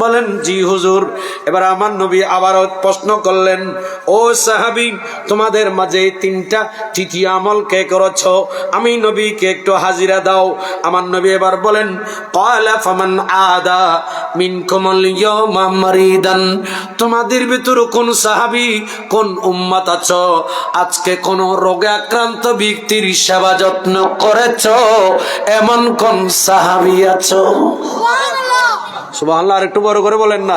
বলেন জি হুজুর এবার আমার নবী আবারও প্রশ্ন করলেন ও সাহাবী তোমাদের মাঝে 3টা তৃতীয় আমল কে করেছো আমি নবীকে একটু হাজিরা দাও আমার নবী এবার বলেন ক্বালা ফামান আদা মিনকুমুল ইয়াওমা মারিদান তোমাদের ভিতর কোন সাহাবী কোন উম্মত আছো আজকে কোন রোগে আক্রান্ত ব্যক্তির সেবা যত্ন করেছো এমন কোন সাহাবী আছো সুবহানাল্লাহ সুবহানাল্লাহ আর একটু বড় করে বলেন না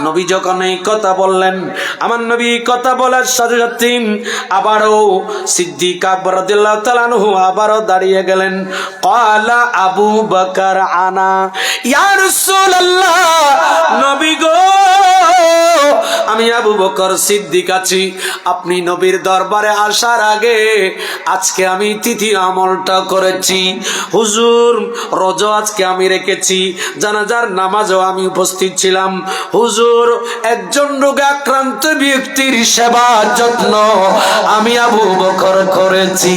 নবী যখন এই কথা বললেন আমার নবী কথা বলার সাথে সাথে আবারও সিদ্দিক আকবর রাদিয়াল্লাহু তাআলা আনহু আবারও দাঁড়িয়ে গেলেন ক্বালা আবু বকর আনা ইয়া রাসূলুল্লাহ নবী গো আমি আবু বকর সিদ্দিক আছি আপনি নবীর দরবারে আসার আগে আজকে আমি তৃতীয় আমলটা করেছি হুজুর রোজা আজকে আমি রেখেছি জানাজার নামাজও আমি উপস্থিত ছিলাম হুজুর একজন রোগে আক্রান্ত ব্যক্তির সেবা যত্ন আমি আবু বকর করেছি